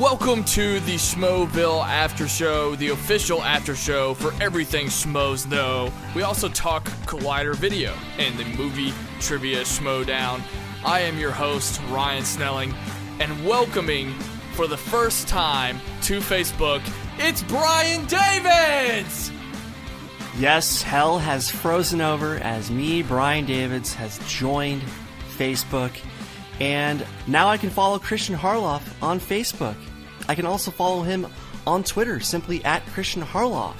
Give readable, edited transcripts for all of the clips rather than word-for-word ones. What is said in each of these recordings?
Welcome to the Schmoeville After Show, the official after show for everything Schmoes Know. We also talk Collider Video and the movie trivia Schmoedown. I am your host, Ryan Snelling, and welcoming for the first time to Facebook, it's Brian Davids! Yes, hell has frozen over as me, Brian Davids, has joined Facebook. And now I can follow Kristian Harloff on Facebook. I can also follow him on Twitter, simply at Kristian Harloff.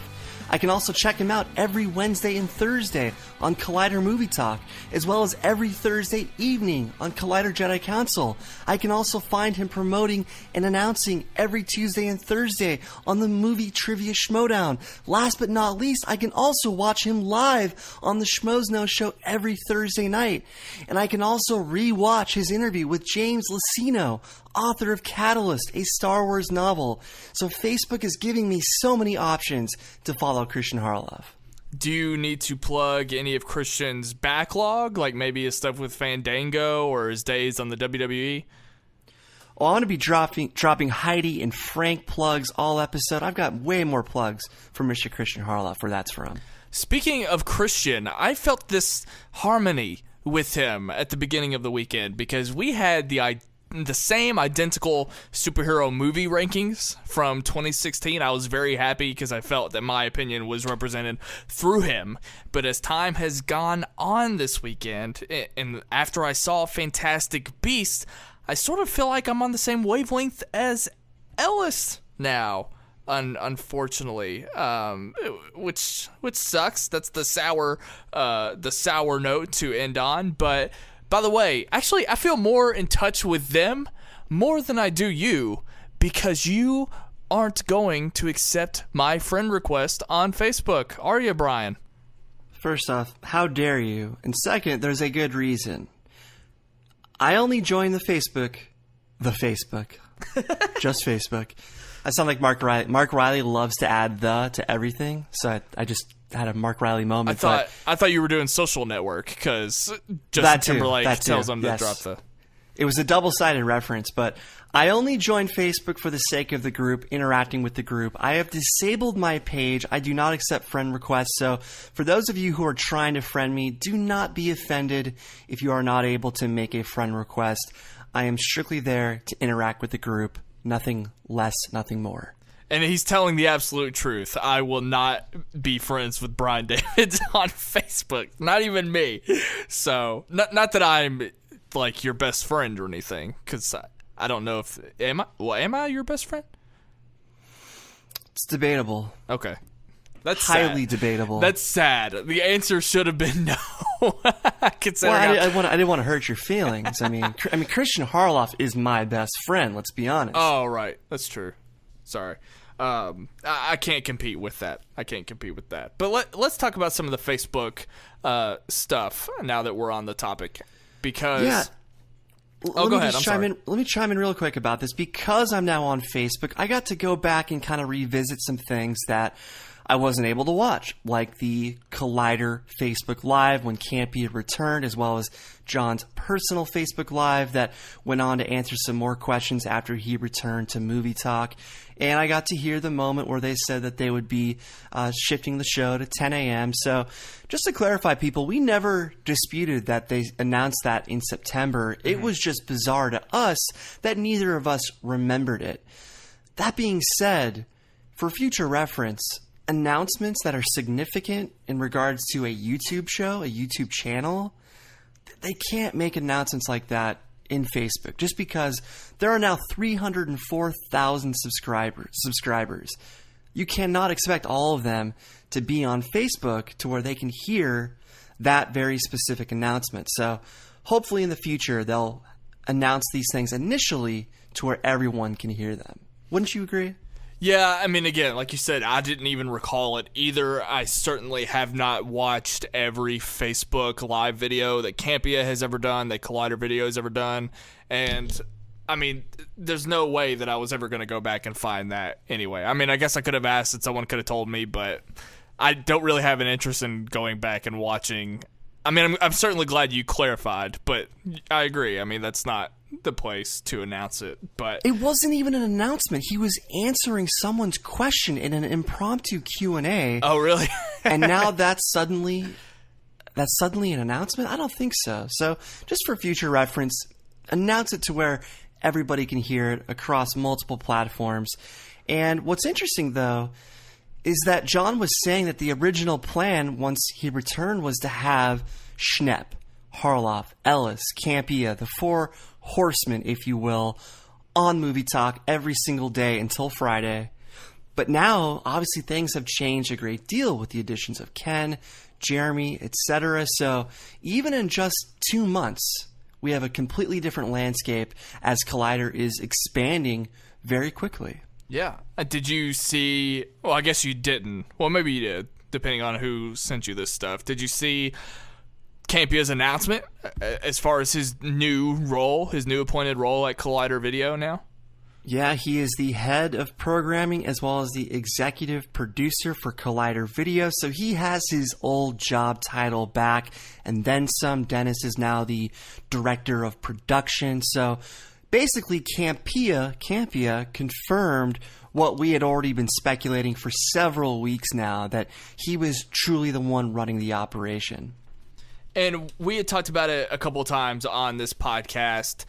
I can also check him out every Wednesday and Thursday on Collider Movie Talk, as well as every Thursday evening on Collider Jedi Council. I can also find him promoting and announcing every Tuesday and Thursday on the movie trivia Schmoedown. Last but not least, I can also watch him live on the Schmoes Know show every Thursday night. And I can also re-watch his interview with James Luceno, author of Catalyst, a Star Wars novel. So Facebook is giving me so many options to follow Kristian Harloff. Do you need to plug any of Kristian's backlog, like maybe his stuff with Fandango or his days on the WWE? Well, I want to be dropping Heidi and Frank plugs all episode. I've got way more plugs for Mr. Kristian Harloff, where that's from. Speaking of Kristian, I felt this harmony with him at the beginning of the weekend because we had the same identical superhero movie rankings from 2016. I was very happy because I felt that my opinion was represented through him. But as time has gone on this weekend, and after I saw Fantastic Beasts, I sort of feel like I'm on the same wavelength as Ellis now, unfortunately, which sucks. That's the sour note to end on, but. By the way, actually, I feel more in touch with them more than I do you because you aren't going to accept my friend request on Facebook, are you, Brian? First off, how dare you? And second, there's a good reason. I only joined the Facebook, just Facebook. I sound like Mark Riley. Mark Riley loves to add the to everything, so I just had a Mark Riley moment. I thought you were doing Social Network because Justin Timberlake tells them to drop the. It was a double-sided reference, but I only joined Facebook for the sake of the group, interacting with the group. I have disabled my page. I do not accept friend requests, so for those of you who are trying to friend me, do not be offended if you are not able to make a friend request. I am strictly there to interact with the group. Nothing less, nothing more. And he's telling the absolute truth. I will not be friends with Brian Davids on Facebook. Not even me. So, not that I'm, like, your best friend or anything. Because I don't know if... Am I your best friend? It's debatable. Okay. That's highly sad. Debatable. That's sad. The answer should have been no. I didn't want to hurt your feelings. I mean, Kristian Harloff is my best friend, let's be honest. Oh, right. That's true. Sorry. I can't compete with that. But let's talk about some of the Facebook stuff now that we're on the topic. Because yeah. Go ahead. I'm sorry. Let me chime in real quick about this. Because I'm now on Facebook, I got to go back and kind of revisit some things that I wasn't able to watch, like the Collider Facebook Live when Campea returned, as well as John's personal Facebook Live that went on to answer some more questions after he returned to Movie Talk. And I got to hear the moment where they said that they would be shifting the show to 10 a.m. So just to clarify, people, we never disputed that they announced that in September. Mm-hmm. It was just bizarre to us that neither of us remembered it. That being said, for future reference, announcements that are significant in regards to a YouTube show, a YouTube channel, they can't make announcements like that in Facebook just because there are now 304,000 subscribers. You cannot expect all of them to be on Facebook to where they can hear that very specific announcement. So hopefully in the future they'll announce these things initially to where everyone can hear them. Wouldn't you agree? Yeah, I mean, again, like you said, I didn't even recall it either. I certainly have not watched every Facebook live video that Campea has ever done, that Collider Video has ever done. And, I mean, there's no way that I was ever going to go back and find that anyway. I mean, I guess I could have asked and someone could have told me, but I don't really have an interest in going back and watching. I mean, I'm certainly glad you clarified, but I agree. I mean, that's not the place to announce it. But it wasn't even an announcement. He was answering someone's question in an impromptu Q&A. Oh, really? And now that's suddenly an announcement? I don't think so. So just for future reference, announce it to where everybody can hear it across multiple platforms. And what's interesting, though, is that John was saying that the original plan, once he returned, was to have Schnepp, Harloff, Ellis, Campea, the four horsemen, if you will, on Movie Talk every single day until Friday. But now, obviously, things have changed a great deal with the additions of Ken, Jeremy, etc. So even in just 2 months, we have a completely different landscape as Collider is expanding very quickly. Yeah. Did you see... Well, I guess you didn't. Well, maybe you did, depending on who sent you this stuff. Did you see Campea's announcement as far as his new role, his new appointed role at Collider Video now? Yeah, he is the head of programming as well as the executive producer for Collider Video. So he has his old job title back and then some. Dennis is now the director of production. So basically, Campea confirmed what we had already been speculating for several weeks now, that he was truly the one running the operation. And we had talked about it a couple times on this podcast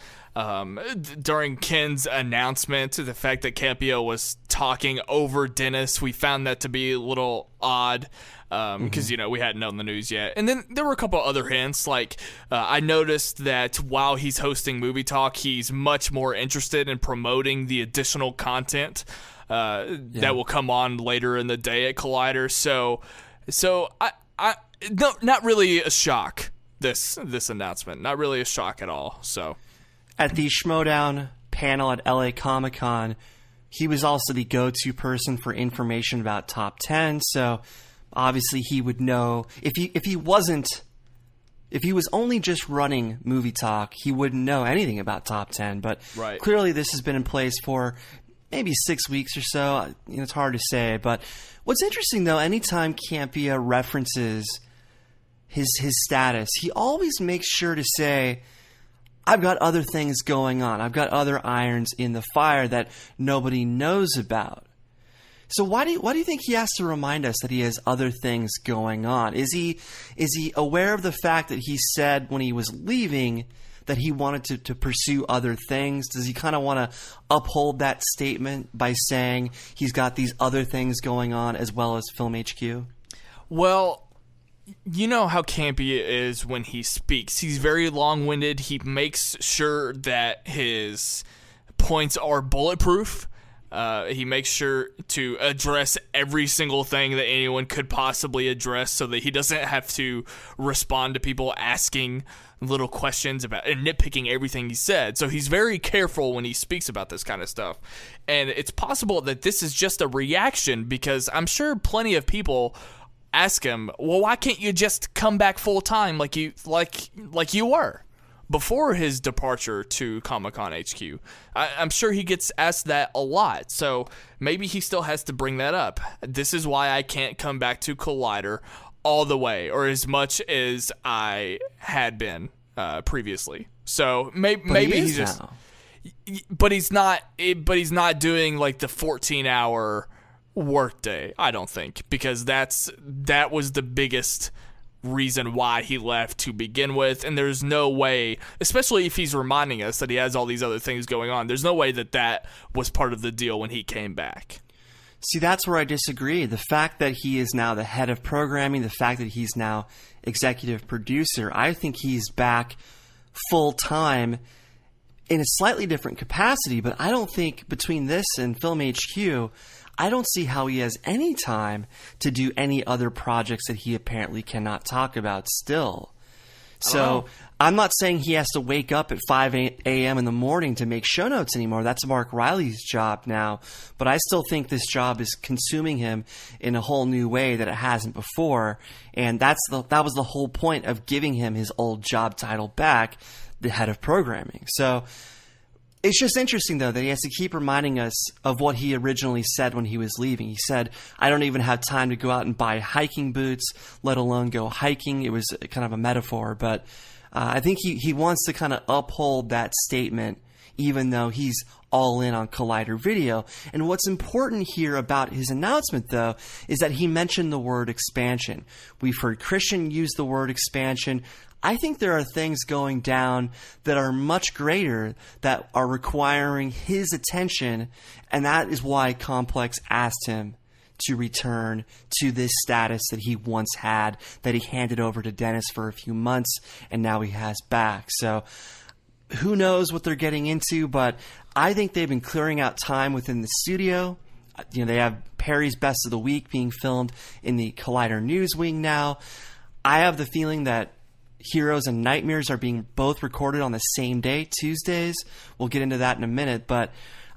during Ken's announcement, the fact that Campea was talking over Dennis. We found that to be a little odd because, we hadn't known the news yet. And then there were a couple other hints. Like I noticed that while he's hosting Movie Talk, he's much more interested in promoting the additional content that will come on later in the day at Collider. So no, not really a shock, this announcement. Not really a shock at all. So at the Schmoedown panel at LA Comic-Con, he was also the go-to person for information about Top 10. So obviously he would know if he was only just running Movie Talk, he wouldn't know anything about Top 10. But Clearly this has been in place for maybe 6 weeks or so. It's hard to say. But what's interesting, though, anytime Campea references his status, he always makes sure to say, I've got other things going on. I've got other irons in the fire that nobody knows about. So why do you think he has to remind us that he has other things going on? Is he aware of the fact that he said when he was leaving that he wanted to pursue other things? Does he kind of want to uphold that statement by saying he's got these other things going on as well as Film HQ? Well, you know how Campea is when he speaks. He's very long-winded. He makes sure that his points are bulletproof. He makes sure to address every single thing that anyone could possibly address so that he doesn't have to respond to people asking little questions about and nitpicking everything he said. So he's very careful when he speaks about this kind of stuff. And it's possible that this is just a reaction because I'm sure plenty of people ask him, well, why can't you just come back full time like you were before his departure to Comic-Con HQ? I'm sure he gets asked that a lot, so maybe he still has to bring that up. This is why I can't come back to Collider all the way or as much as I had been previously. So maybe he's just now. But he's not doing like the 14-hour workday, I don't think, because that was the biggest reason why he left to begin with, and there's no way, especially if he's reminding us that he has all these other things going on, there's no way that was part of the deal when he came back. See, that's where I disagree. The fact that he is now the head of programming, the fact that he's now executive producer, I think he's back full-time in a slightly different capacity, but I don't think between this and Film HQ, I don't see how he has any time to do any other projects that he apparently cannot talk about still. So I'm not saying he has to wake up at 5 a.m. in the morning to make show notes anymore. That's Mark Riley's job now. But I still think this job is consuming him in a whole new way that it hasn't before. And that was the whole point of giving him his old job title back, the head of programming. So it's just interesting, though, that he has to keep reminding us of what he originally said when he was leaving. He said, I don't even have time to go out and buy hiking boots, let alone go hiking. It was kind of a metaphor, but I think he wants to kind of uphold that statement, even though he's all in on Collider Video. And what's important here about his announcement, though, is that he mentioned the word expansion. We've heard Kristian use the word expansion. I think there are things going down that are much greater that are requiring his attention, and that is why Complex asked him to return to this status that he once had, that he handed over to Dennis for a few months, and now he has back. So who knows what they're getting into, but I think they've been clearing out time within the studio. You know, they have Perry's Best of the Week being filmed in the Collider News Wing now. I have the feeling that Heroes and Nightmares are being both recorded on the same day, Tuesdays. We'll get into that in a minute, but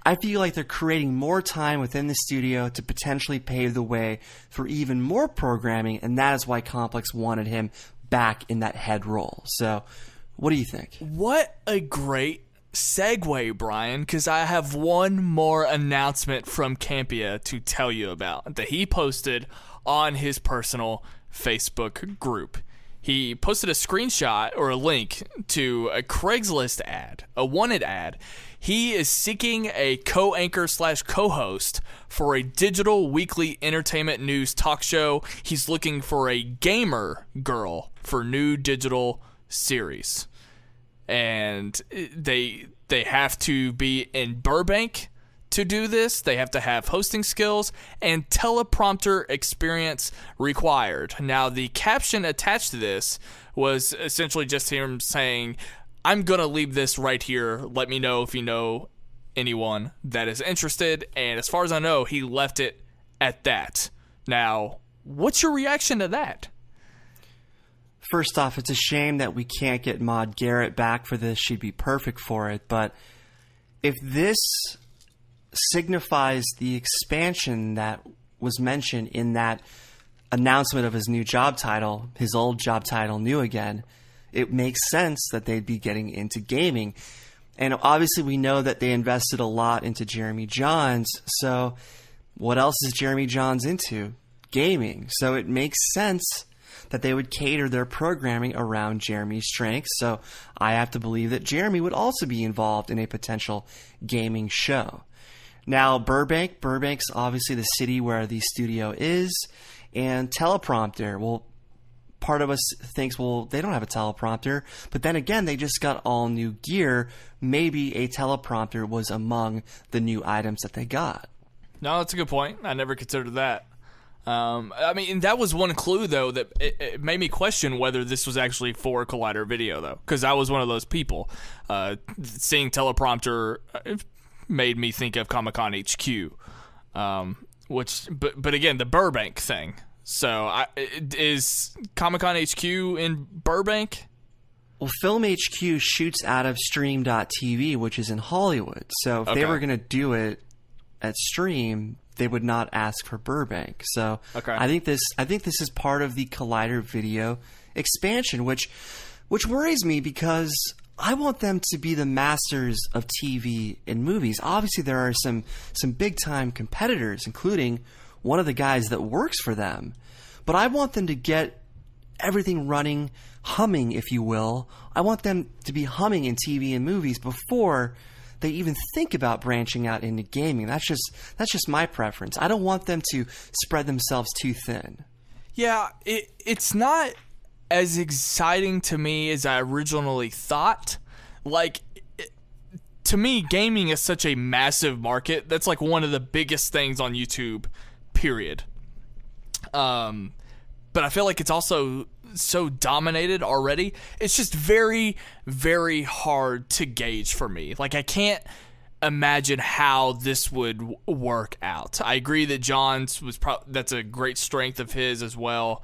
I feel like they're creating more time within the studio to potentially pave the way for even more programming, and that is why Complex wanted him back in that head role. So, what do you think? What a great segue, Brian, because I have one more announcement from Campea to tell you about that he posted on his personal Facebook group. He posted a screenshot or a link to a Craigslist ad, a wanted ad. He is seeking a co-anchor / co-host for a digital weekly entertainment news talk show. He's looking for a gamer girl for new digital series. And they have to be in Burbank to do this. They have to have hosting skills and teleprompter experience required. Now, the caption attached to this was essentially just him saying, I'm going to leave this right here. Let me know if you know anyone that is interested. And as far as I know, he left it at that. Now, what's your reaction to that? First off, it's a shame that we can't get Maude Garrett back for this. She'd be perfect for it. But if this signifies the expansion that was mentioned in that announcement of his new job title, his old job title new again, it makes sense that they'd be getting into gaming. And obviously we know that they invested a lot into Jeremy Jahns. So what else is Jeremy Jahns into? Gaming. So it makes sense that they would cater their programming around Jeremy's strengths. So I have to believe that Jeremy would also be involved in a potential gaming show. Now, Burbank's obviously the city where the studio is, and teleprompter. Well, part of us thinks, well, they don't have a teleprompter, but then again, they just got all new gear. Maybe a teleprompter was among the new items that they got. No, that's a good point. I never considered that. I mean, that was one clue, though, that it made me question whether this was actually for Collider Video, though, because I was one of those people. Seeing teleprompter made me think of Comic-Con HQ, but again, the Burbank thing. So, is Comic-Con HQ in Burbank? Well, Film HQ shoots out of Stream.tv, which is in Hollywood. So, if they were going to do it at Stream, they would not ask for Burbank. So I think this is part of the Collider Video expansion, which worries me because I want them to be the masters of TV and movies. Obviously, there are some big time competitors, including one of the guys that works for them. But I want them to get everything running, humming, if you will. I want them to be humming in TV and movies before they even think about branching out into gaming. That's just my preference. I don't want them to spread themselves too thin. Yeah, it's not as exciting to me as I originally thought. Like, to me, gaming is such a massive market. That's like one of the biggest things on YouTube, period. But I feel like it's also so dominated already. It's just very, very hard to gauge for me. Like, I can't imagine how this would work out. I agree that John's was that's a great strength of his as well.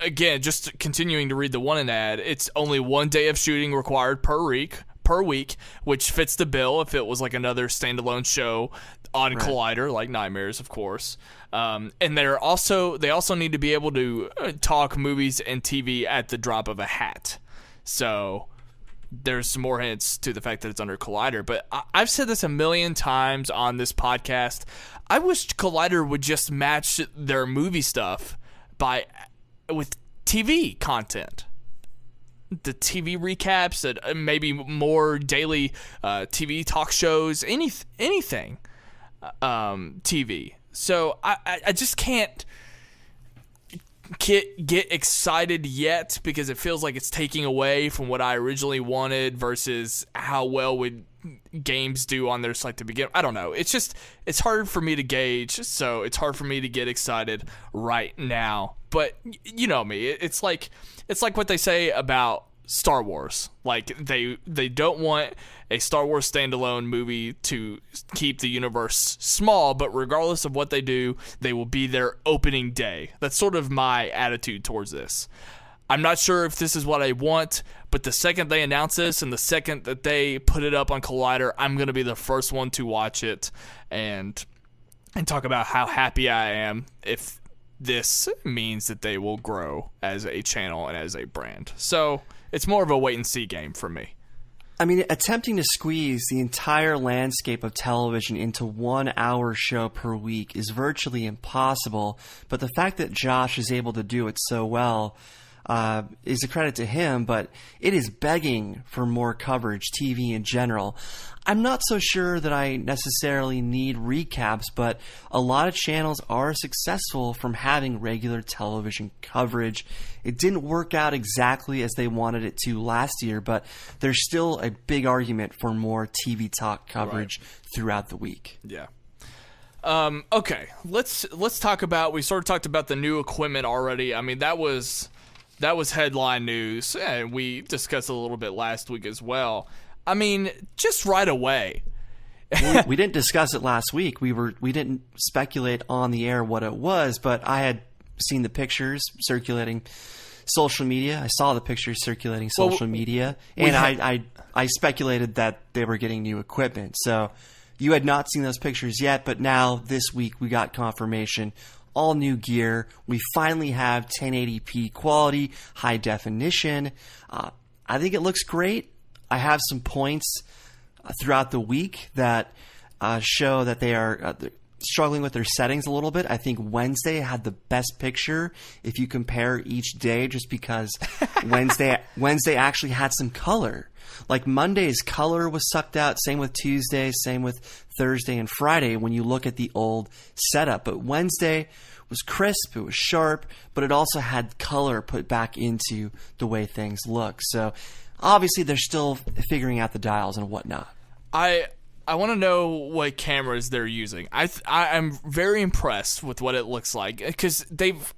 Again, just continuing to read the one ad, it's only 1 day of shooting required per week, which fits the bill if it was like another standalone show on Collider, like Nightmares, of course. And they also need to be able to talk movies and TV at the drop of a hat. So there's some more hints to the fact that it's under Collider. But I've said this a million times on this podcast. I wish Collider would just match their movie stuff with TV content. the TV recaps, maybe more daily TV talk shows, anything TV. So I just can't get excited yet because it feels like it's taking away from what I originally wanted versus how well would games do on their site to begin. I don't know. It's hard for me to gauge, so it's hard for me to get excited right now. But you know me, it's like what they say about Star Wars. Like they don't want a Star Wars standalone movie to keep the universe small, but regardless of what they do, they will be their opening day. That's sort of my attitude towards this. I'm not sure if this is what I want, but the second they announce this and the second that they put it up on Collider, I'm going to be the first one to watch it and talk about how happy I am if this means that they will grow as a channel and as a brand. So it's more of a wait-and-see game for me. I mean, attempting to squeeze the entire landscape of television into 1 hour show per week is virtually impossible, but the fact that Josh is able to do it so well is a credit to him, but it is begging for more coverage, TV in general. I'm not so sure that I necessarily need recaps, but a lot of channels are successful from having regular television coverage. It didn't work out exactly as they wanted it to last year, but there's still a big argument for more TV talk coverage throughout the week. Yeah. Okay, let's talk about, we sort of talked about the new equipment already. I mean, that was headline news, and we discussed it a little bit last week as well. I mean, just right away. We didn't discuss it last week. We didn't speculate on the air what it was, but I had seen the pictures circulating social media. I saw the pictures circulating social media, and I speculated that they were getting new equipment. So you had not seen those pictures yet, but now this week we got confirmation. All new gear. We finally have 1080p quality, high definition. I think it looks great. I have some points throughout the week that show that they are struggling with their settings a little bit. I think Wednesday had the best picture if you compare each day, just because Wednesday actually had some color. Like Monday's color was sucked out, same with Tuesday, same with Thursday and Friday when you look at the old setup. But Wednesday was crisp, it was sharp, but it also had color put back into the way things look. So obviously they're still figuring out the dials and whatnot. I want to know what cameras they're using. I'm very impressed with what it looks like because they've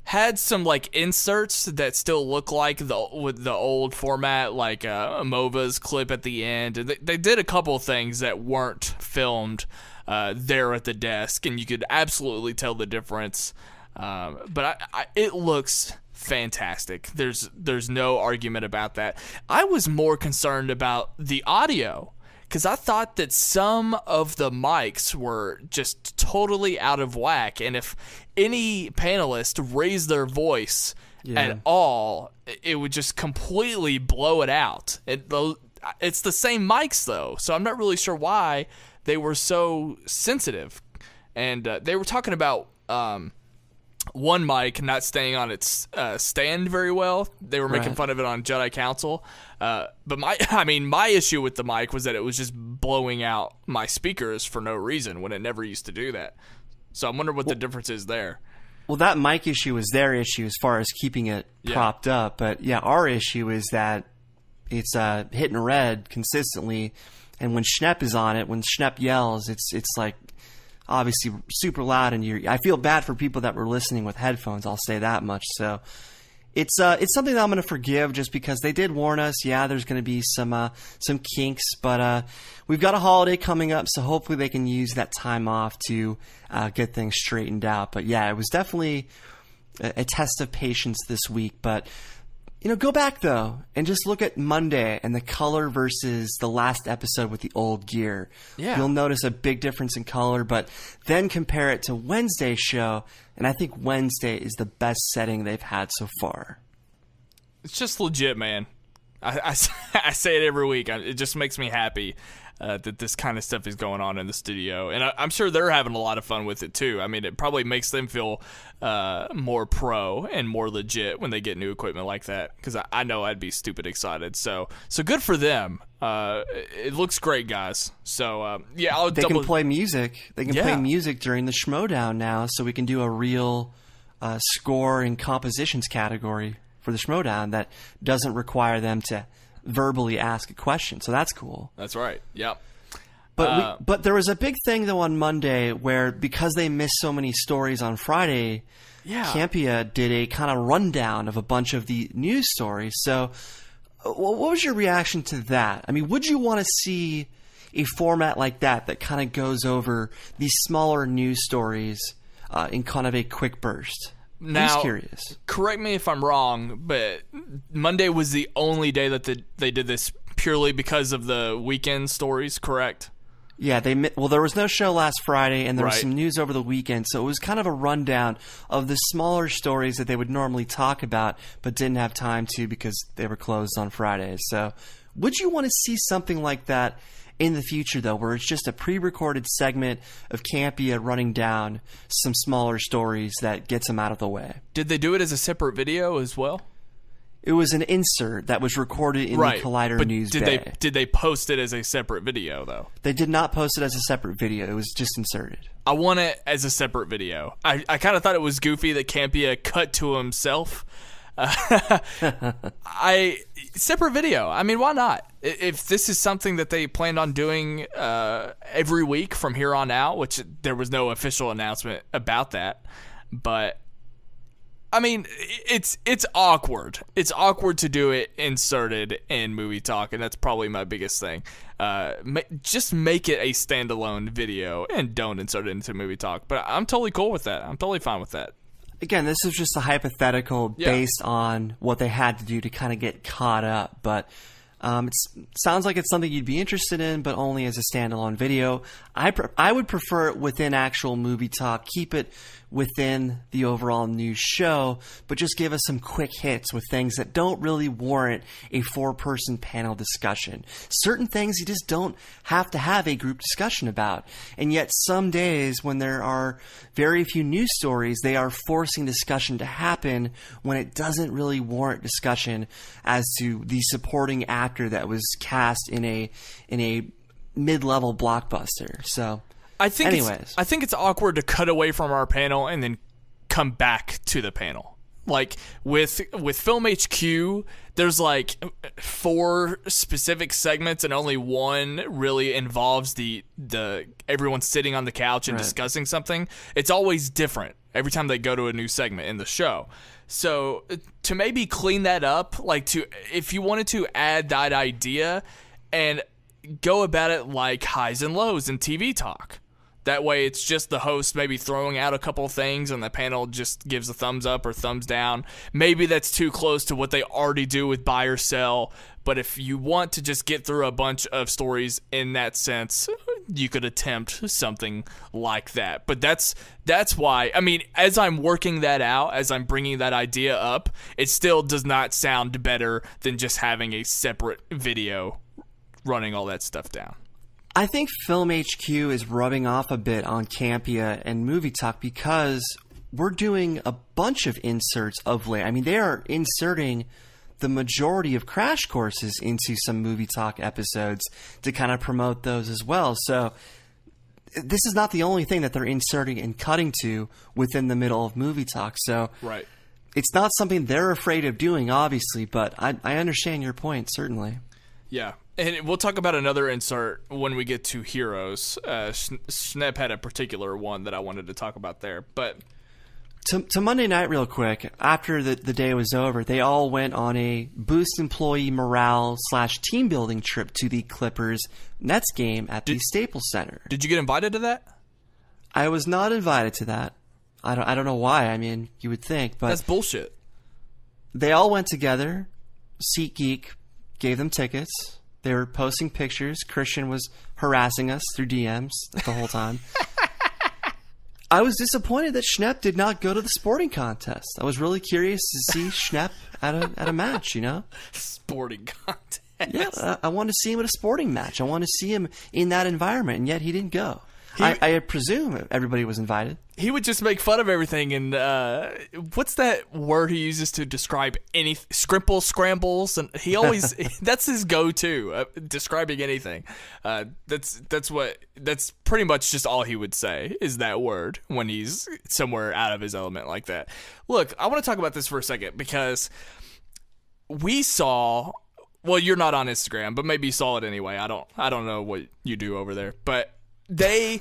had some like inserts that still look like the old format, like Mova's clip at the end. They did a couple things that weren't filmed there at the desk, and you could absolutely tell the difference. But it looks fantastic. There's no argument about that. I was more concerned about the audio, because I thought that some of the mics were just totally out of whack, and if any panelist raised their voice at all, it would just completely blow it out. It's the same mics, though, so I'm not really sure why they were so sensitive. And they were talking about one mic not staying on its stand very well. They were making fun of it on Jedi Council. But my issue with the mic was that it was just blowing out my speakers for no reason when it never used to do that. So I'm wondering what the difference is there. Well, that mic issue is their issue as far as keeping it propped up. But yeah, our issue is that it's hitting red consistently. And when Schnepp is on it, when Schnepp yells, it's like obviously super loud, and I feel bad for people that were listening with headphones. I'll say that much. So it's something that I'm going to forgive, just because they did warn us. Yeah, there's going to be some kinks, but we've got a holiday coming up, so hopefully they can use that time off to get things straightened out. But yeah, it was definitely a test of patience this week. But go back though and just look at Monday and the color versus the last episode with the old gear. Yeah. You'll notice a big difference in color, but then compare it to Wednesday's show, and I think Wednesday is the best setting they've had so far. It's just legit, man. I say it every week. It just makes me happy that this kind of stuff is going on in the studio. And I'm sure they're having a lot of fun with it, too. I mean, it probably makes them feel more pro and more legit when they get new equipment like that, because I know I'd be stupid excited. So good for them. It looks great, guys. So, yeah, they can play music. They can play music during the Schmoedown now, so we can do a real score and compositions category for the Schmoedown that doesn't require them to verbally ask a question. So that's cool. That's right. Yep. But there was a big thing, though, on Monday where, because they missed so many stories on Friday, Campea did a kind of rundown of a bunch of the news stories. So what was your reaction to that? I mean, would you want to see a format like that kind of goes over these smaller news stories in kind of a quick burst? Now, I'm just curious. Correct me if I'm wrong, but Monday was the only day that they did this purely because of the weekend stories, correct? Yeah, there was no show last Friday, and there was some news over the weekend, so it was kind of a rundown of the smaller stories that they would normally talk about, but didn't have time to because they were closed on Fridays. So would you want to see something like that in the future, though, where it's just a pre-recorded segment of Campea running down some smaller stories that gets them out of the way? Did they do it as a separate video as well? It was an insert that was recorded in the Collider News Bay. Did they post it as a separate video, though? They did not post it as a separate video. It was just inserted. I want it as a separate video. I kind of thought it was goofy that Campea cut to himself. Separate video. I mean, why not? If this is something that they planned on doing every week from here on out, which there was no official announcement about that, but I mean, it's awkward. It's awkward to do it inserted in Movie Talk, and that's probably my biggest thing. Just make it a standalone video and don't insert it into Movie Talk. But I'm totally cool with that. I'm totally fine with that. Again, this is just a hypothetical based on what they had to do to kind of get caught up. But it sounds like it's something you'd be interested in, but only as a standalone video. I would prefer it within actual Movie Talk. Keep it within the overall news show, but just give us some quick hits with things that don't really warrant a 4-person panel discussion. Certain things you just don't have to have a group discussion about. And yet some days when there are very few news stories, they are forcing discussion to happen when it doesn't really warrant discussion as to the supporting actor that was cast in a mid-level blockbuster. So I think it's awkward to cut away from our panel and then come back to the panel. Like with Film HQ, there's like 4 specific segments and only one really involves the everyone sitting on the couch and discussing something. It's always different every time they go to a new segment in the show. So to maybe clean that up, if you wanted to add that idea and go about it like highs and lows in TV talk. That way it's just the host maybe throwing out a couple things and the panel just gives a thumbs up or thumbs down. Maybe that's too close to what they already do with buy or sell, but if you want to just get through a bunch of stories in that sense, you could attempt something like that. But that's why, I mean, as I'm working that out, as I'm bringing that idea up, it still does not sound better than just having a separate video running all that stuff down. I think Film HQ is rubbing off a bit on Campea and Movie Talk because we're doing a bunch of inserts of late. I mean, they are inserting the majority of crash courses into some Movie Talk episodes to kind of promote those as well. So this is not the only thing that they're inserting and cutting to within the middle of Movie Talk. So it's not something they're afraid of doing, obviously, but I understand your point, certainly. Yeah. And we'll talk about another insert when we get to Heroes. Schnepp had a particular one that I wanted to talk about there. But to Monday night real quick, after the day was over, they all went on a boost employee morale / team building trip to the Clippers Nets game at the Staples Center. Did you get invited to that? I was not invited to that. I don't know why. I mean, you would think, but that's bullshit. They all went together. SeatGeek gave them tickets. They were posting pictures. Kristian was harassing us through DMs the whole time. I was disappointed that Schnepp did not go to the sporting contest. I was really curious to see Schnepp at a match, you know? Sporting contest. Yeah, I wanted to see him at a sporting match. I wanted to see him in that environment, and yet he didn't go. I presume everybody was invited. He would just make fun of everything, and what's that word he uses to describe any scrambles, and he always that's his go-to describing anything. That's pretty much just all he would say is that word when he's somewhere out of his element like that. Look, I want to talk about this for a second because we saw. Well, you're not on Instagram, but maybe you saw it anyway. I don't know what you do over there, but. They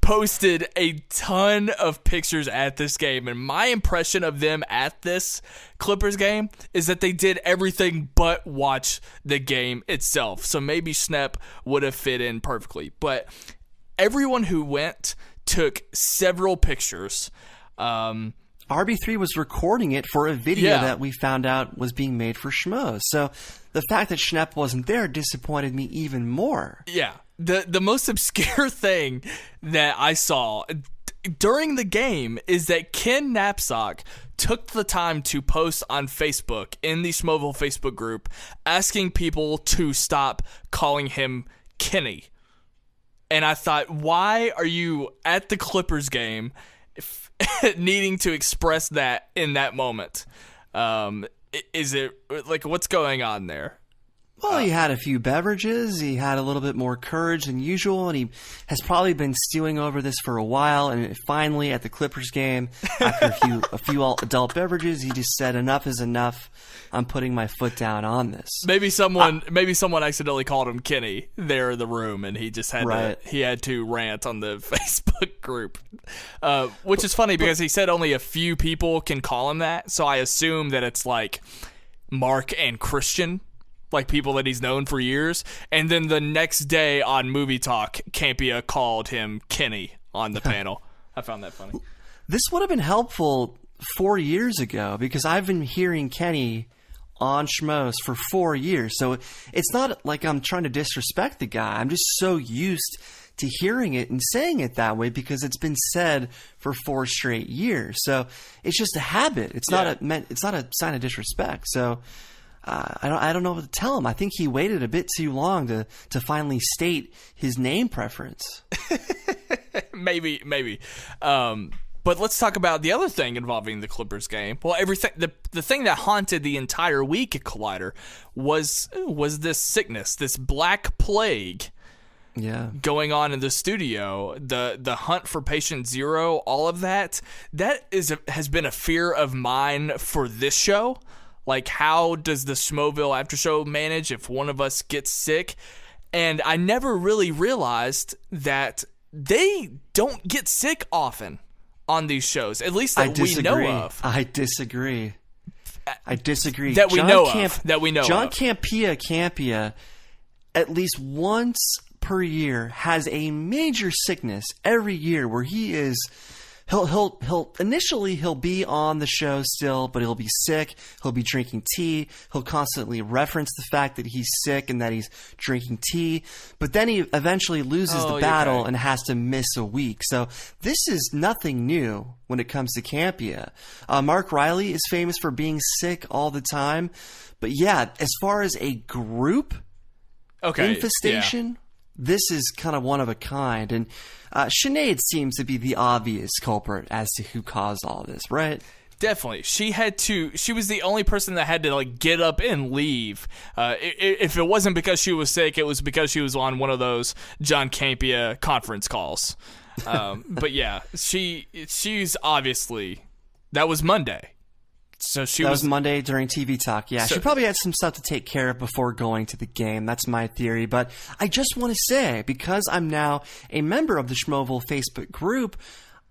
posted a ton of pictures at this game, and my impression of them at this Clippers game is that they did everything but watch the game itself. So maybe Schnepp would have fit in perfectly. But everyone who went took several pictures. RB3 was recording it for a video that we found out was being made for Schmoes. So the fact that Schnepp wasn't there disappointed me even more. Yeah. The most obscure thing that I saw during the game is that Ken Knapsack took the time to post on Facebook in the Schmoeville Facebook group asking people to stop calling him Kenny. And I thought, why are you at the Clippers game needing to express that in that moment? Is it like what's going on there? Well, he had a few beverages, he had a little bit more courage than usual, and he has probably been stewing over this for a while, and finally at the Clippers game, after a few adult beverages, he just said, enough is enough, I'm putting my foot down on this. Maybe someone accidentally called him Kenny there in the room, and he just had to rant on the Facebook group, which is funny because he said only a few people can call him that, so I assume that it's like Mark and Kristian, like people that he's known for years. And then the next day on Movie Talk, Campea called him Kenny on the panel. I found that funny. This would have been helpful 4 years ago because I've been hearing Kenny on Schmoes for 4 years. So it's not like I'm trying to disrespect the guy. I'm just so used to hearing it and saying it that way because it's been said for 4 straight years. So it's just a habit. It's not a sign of disrespect. So I don't know what to tell him. I think he waited a bit too long to finally state his name preference. Maybe. But let's talk about the other thing involving the Clippers game. Well, the thing that haunted the entire week at Collider was this sickness, this black plague. Yeah. Going on in the studio, the hunt for patient zero, all of that has been a fear of mine for this show. Like, how does the Schmoeville after show manage if one of us gets sick? And I never really realized that they don't get sick often on these shows, at least that we know of. I disagree. That we know of. John Campea, at least once per year, has a major sickness every year where he is... He'll initially be on the show still, but he'll be sick. He'll be drinking tea. He'll constantly reference the fact that he's sick and that he's drinking tea. But then he eventually loses the battle and has to miss a week. So this is nothing new when it comes to Campea. Mark Riley is famous for being sick all the time. But yeah, as far as a group infestation, this is kind of one of a kind. And Sinead seems to be the obvious culprit as to who caused all this, right? Definitely. She was the only person that had to like get up and leave. If it wasn't because she was sick, it was because she was on one of those John Campea conference calls. But yeah, she's obviously, that was Monday. So that was Monday during TV Talk. Yeah, she probably had some stuff to take care of before going to the game. That's my theory. But I just want to say, because I'm now a member of the Schmoeville Facebook group,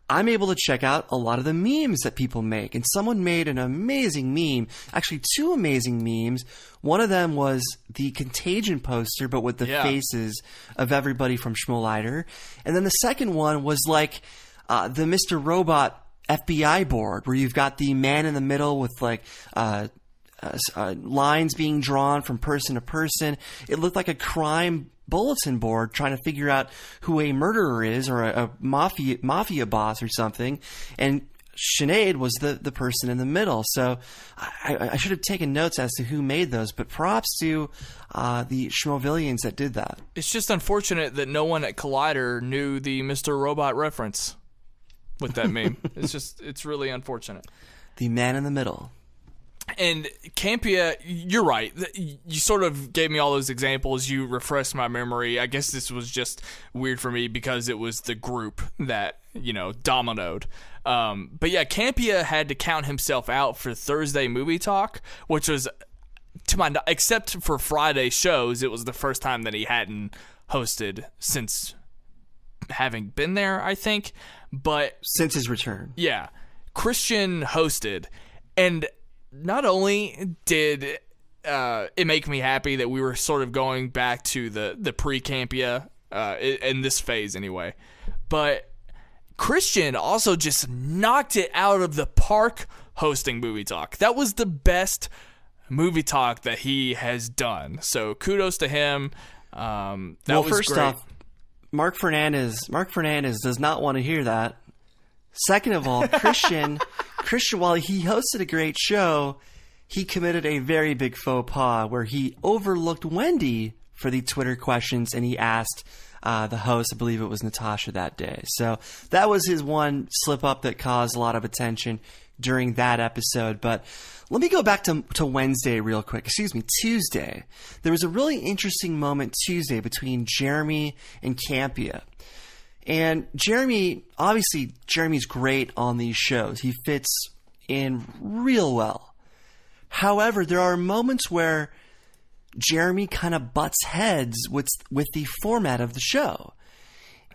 I'm able to check out a lot of the memes that people make. And someone made an amazing meme, actually 2 amazing memes. One of them was the Contagion poster, but with the faces of everybody from Schmoelider. And then the second one was like the Mr. Robot FBI board, where you've got the man in the middle with like lines being drawn from person to person. It looked like a crime bulletin board trying to figure out who a murderer is or a mafia boss or something. And Sinead was the person in the middle. So I should have taken notes as to who made those, but props to the Schmoevillians that did that. It's just unfortunate that no one at Collider knew the Mr. Robot reference with that meme. It's really unfortunate. The man in the middle. And Campea, you're right. You sort of gave me all those examples. You refreshed my memory. I guess this was just weird for me because it was the group that, dominoed. But yeah, Campea had to count himself out for Thursday Movie Talk, which was, except for Friday shows, it was the first time that he hadn't hosted since having been there, I think. But since his return. Yeah. Kristian hosted, and not only did it make me happy that we were sort of going back to the pre-Campea, in this phase anyway, but Kristian also just knocked it out of the park hosting Movie Talk. That was the best Movie Talk that he has done. So kudos to him. First off, Mark Fernandez does not want to hear that. Second of all, Kristian, while he hosted a great show, he committed a very big faux pas where he overlooked Wendy for the Twitter questions, and he asked the host, I believe it was Natasha that day. So that was his one slip-up that caused a lot of attention during that episode. But let me go back to Wednesday real quick. Tuesday. There was a really interesting moment Tuesday between Jeremy and Campea. And Jeremy's great on these shows. He fits in real well. However, there are moments where Jeremy kind of butts heads with the format of the show.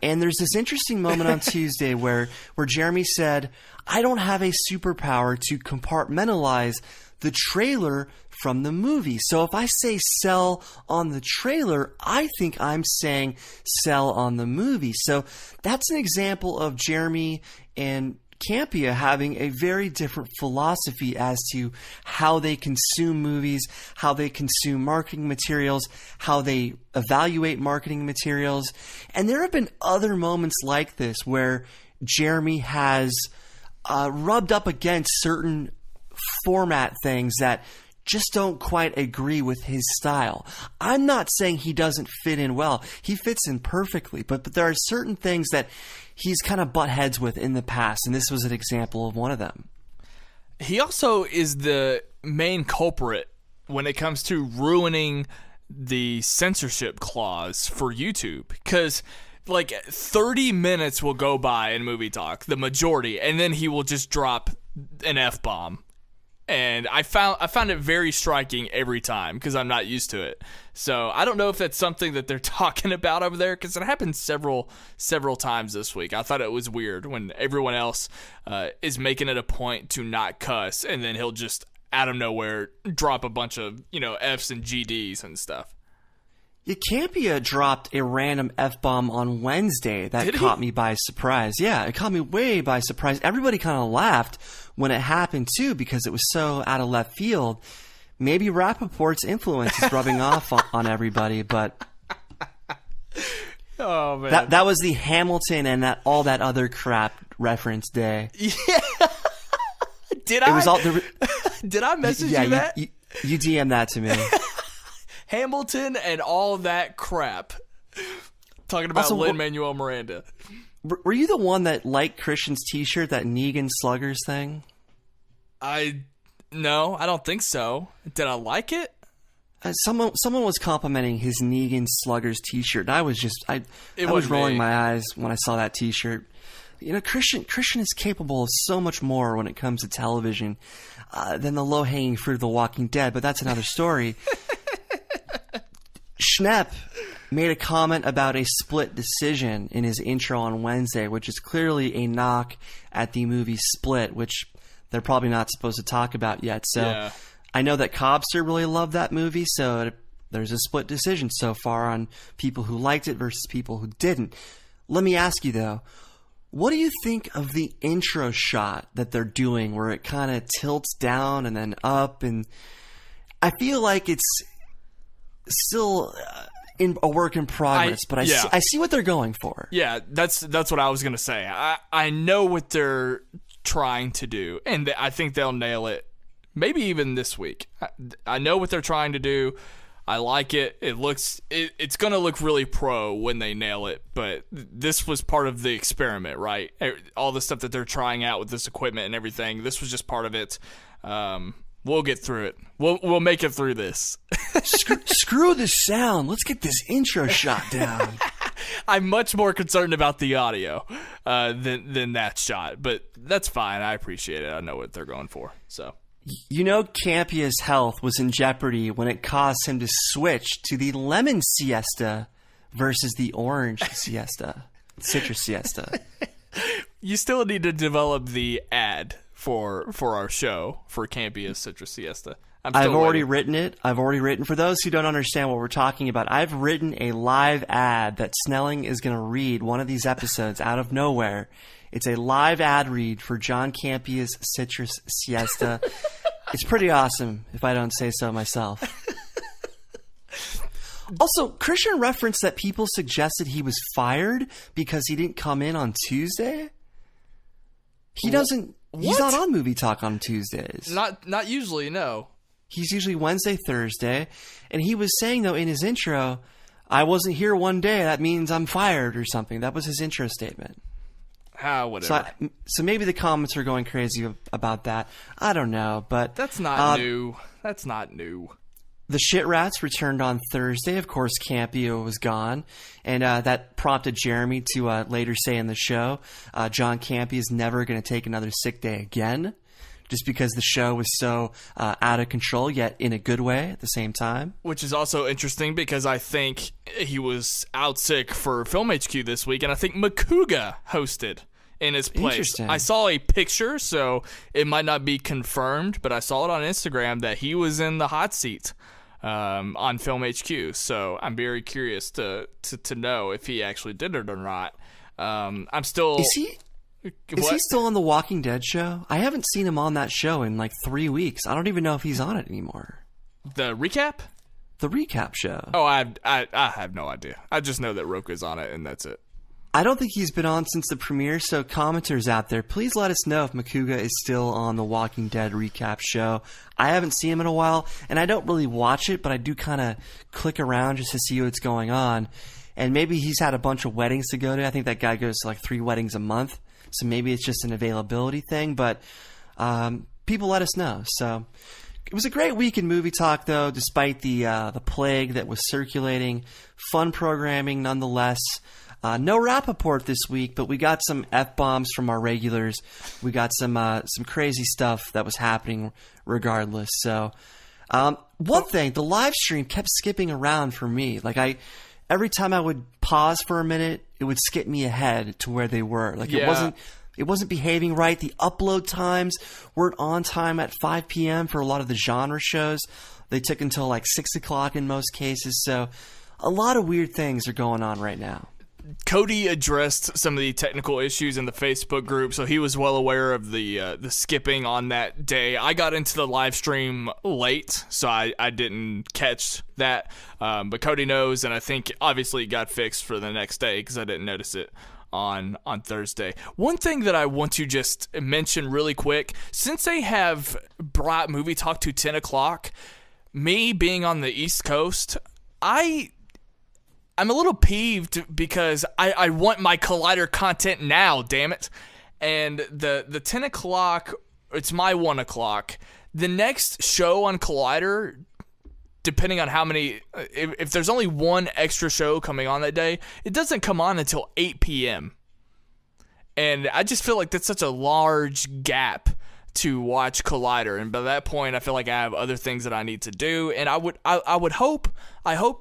And there's this interesting moment on Tuesday where Jeremy said, I don't have a superpower to compartmentalize the trailer from the movie. So if I say sell on the trailer, I think I'm saying sell on the movie. So that's an example of Jeremy and Campea having a very different philosophy as to how they consume movies, how they consume marketing materials, how they evaluate marketing materials. And there have been other moments like this where Jeremy has rubbed up against certain format things that just don't quite agree with his style. I'm not saying he doesn't fit in well. He fits in perfectly, but there are certain things that he's kind of butt heads with in the past, and this was an example of one of them. He also is the main culprit when it comes to ruining the censorship clause for YouTube, because 30 minutes will go by in Movie Talk, the majority, and then he will just drop an F-bomb. And I found it very striking every time because I'm not used to it. So I don't know if that's something that they're talking about over there, because it happened several times this week. I thought it was weird when everyone else is making it a point to not cuss, and then he'll just out of nowhere drop a bunch of Fs and GDs and stuff. Yeah, Campea dropped a random F-bomb on Wednesday that caught me by surprise. Yeah, it caught me way by surprise. Everybody kind of laughed when it happened, too, because it was so out of left field. Maybe Rappaport's influence is rubbing off on everybody, but oh, man. That was the Hamilton and all that other crap reference day. Yeah. Did I message you that? You DM that to me. Hamilton and all that crap. Talking about Lin-Manuel Miranda. Were you the one that liked Kristian's t-shirt, that Negan Sluggers thing? No, I don't think so. Did I like it? Someone was complimenting his Negan Sluggers t-shirt. And I was rolling my eyes when I saw that t-shirt. Kristian is capable of so much more when it comes to television than the low-hanging fruit of The Walking Dead, but that's another story. Schnepp made a comment about a split decision in his intro on Wednesday, which is clearly a knock at the movie Split, which they're probably not supposed to talk about yet. So yeah. I know that Cobster really loved that movie, so there's a split decision so far on people who liked it versus people who didn't. Let me ask you, though, what do you think of the intro shot that they're doing where it kind of tilts down and then up? And I feel like it's still in a work in progress, but I see what they're going for. Yeah, that's what I was gonna say. I know what they're trying to do, and I think they'll nail it. Maybe even this week. I know what they're trying to do. I like it. It's going to look really pro when they nail it, but this was part of the experiment, right? All the stuff that they're trying out with this equipment and everything, this was just part of it. We'll get through it. We'll make it through this. Screw the sound. Let's get this intro shot down. I'm much more concerned about the audio than that shot, but that's fine. I appreciate it. I know what they're going for, so... You know, Campea's health was in jeopardy when it caused him to switch to the lemon siesta versus the orange siesta, citrus siesta. You still need to develop the ad for our show for Campea's citrus siesta. I've already written it. For those who don't understand what we're talking about, I've written a live ad that Snelling is going to read one of these episodes out of nowhere. It's a live ad read for John Campea's citrus siesta. It's pretty awesome, if I don't say so myself. Also, Kristian referenced that people suggested he was fired because he didn't come in on Tuesday. He's not on Movie Talk on Tuesdays. Not usually, no. He's usually Wednesday, Thursday. And he was saying, though, in his intro, I wasn't here one day. That means I'm fired or something. That was his intro statement. Whatever. So maybe the comments are going crazy about that. I don't know, but... That's not new. That's not new. The Shit Rats returned on Thursday. Of course, Campea was gone. And that prompted Jeremy to later say in the show, John Campea is never going to take another sick day again, just because the show was so out of control, yet in a good way at the same time. Which is also interesting because I think he was out sick for Film HQ this week, and I think Makuga hosted in his place. I saw a picture, so it might not be confirmed, but I saw it on Instagram that he was in the hot seat on Film HQ. So I'm very curious to know if he actually did it or not. I'm still... Is he still on the Walking Dead show? I haven't seen him on that show in like 3 weeks. I don't even know if he's on it anymore. The recap? The recap show. Oh, I have no idea. I just know that Roka's on it, and that's it. I don't think he's been on since the premiere, so commenters out there, please let us know if Makuga is still on the Walking Dead recap show. I haven't seen him in a while, and I don't really watch it, but I do kind of click around just to see what's going on. And maybe he's had a bunch of weddings to go to. I think that guy goes to like 3 weddings a month, so maybe it's just an availability thing, but people let us know. So it was a great week in Movie Talk, though, despite the plague that was circulating. Fun programming nonetheless. No Rappaport this week, but we got some F-bombs from our regulars. We got some crazy stuff that was happening regardless. So, one thing, the live stream kept skipping around for me. Like every time I would pause for a minute, it would skip me ahead to where they were. Like it wasn't behaving right. The upload times weren't on time at 5 p.m. for a lot of the genre shows. They took until like 6 o'clock in most cases. So, a lot of weird things are going on right now. Cody addressed some of the technical issues in the Facebook group, so he was well aware of the skipping on that day. I got into the live stream late, so I didn't catch that. But Cody knows, and I think obviously it got fixed for the next day because I didn't notice it on Thursday. One thing that I want to just mention really quick, since they have brought Movie Talk to 10 o'clock, me being on the East Coast, I'm a little peeved because I want my Collider content now, damn it. And the 10 o'clock, it's my 1 o'clock. The next show on Collider, depending on how many, if there's only one extra show coming on that day, it doesn't come on until 8 p.m. And I just feel like that's such a large gap to watch Collider, and by that point I feel like I have other things that I need to do, and I hope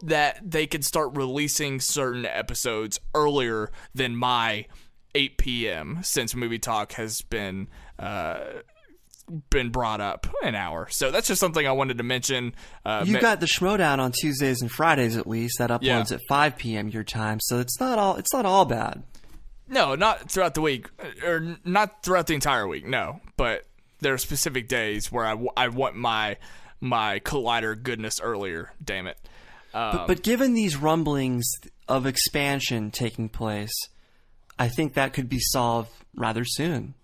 that they can start releasing certain episodes earlier than my 8 p.m. since Movie Talk has been brought up an hour. So that's just something I wanted to mention. You got the Schmoedown on Tuesdays and Fridays at least. That uploads at 5 p.m. your time, so it's not all bad. No, not throughout the week, or not throughout the entire week. No, but there are specific days where I want my Collider goodness earlier. Damn it! But given these rumblings of expansion taking place, I think that could be solved rather soon.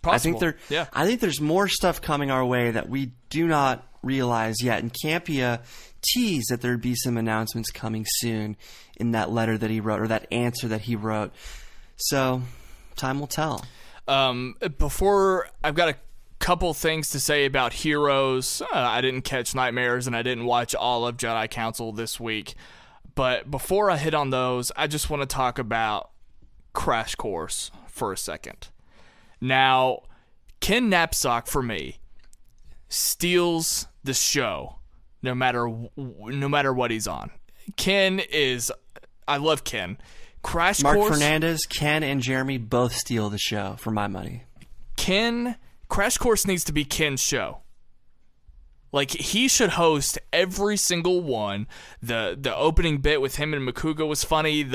Possible. I think there's more stuff coming our way that we do not realize yet. And Campea teased that there'd be some announcements coming soon in that letter that he wrote, or that answer that he wrote. So time will tell. Before, I've got a couple things to say about Heroes. I didn't catch Nightmares, and I didn't watch all of Jedi Council this week. But before I hit on those, I just want to talk about Crash Course for a second. Now, Ken Knapsack, for me, steals the show no matter what he's on. I love Ken. Crash Mark Course. Fernandez, Ken, and Jeremy both steal the show for my money. Crash Course needs to be Ken's show. Like, he should host every single one. The opening bit with him and Makuga was funny.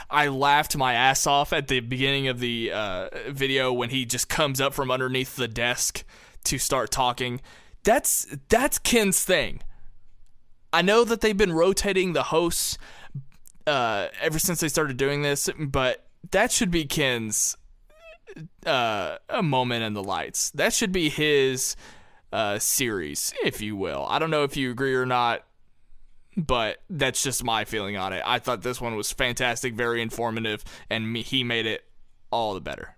I laughed my ass off at the beginning of the video when he just comes up from underneath the desk to start talking. That's Ken's thing. I know that they've been rotating the hosts ever since they started doing this, but that should be Ken's a moment in the lights. That should be his series, if you will. I don't know if you agree or not, but that's just my feeling on it. I thought this one was fantastic, very informative, and he made it all the better.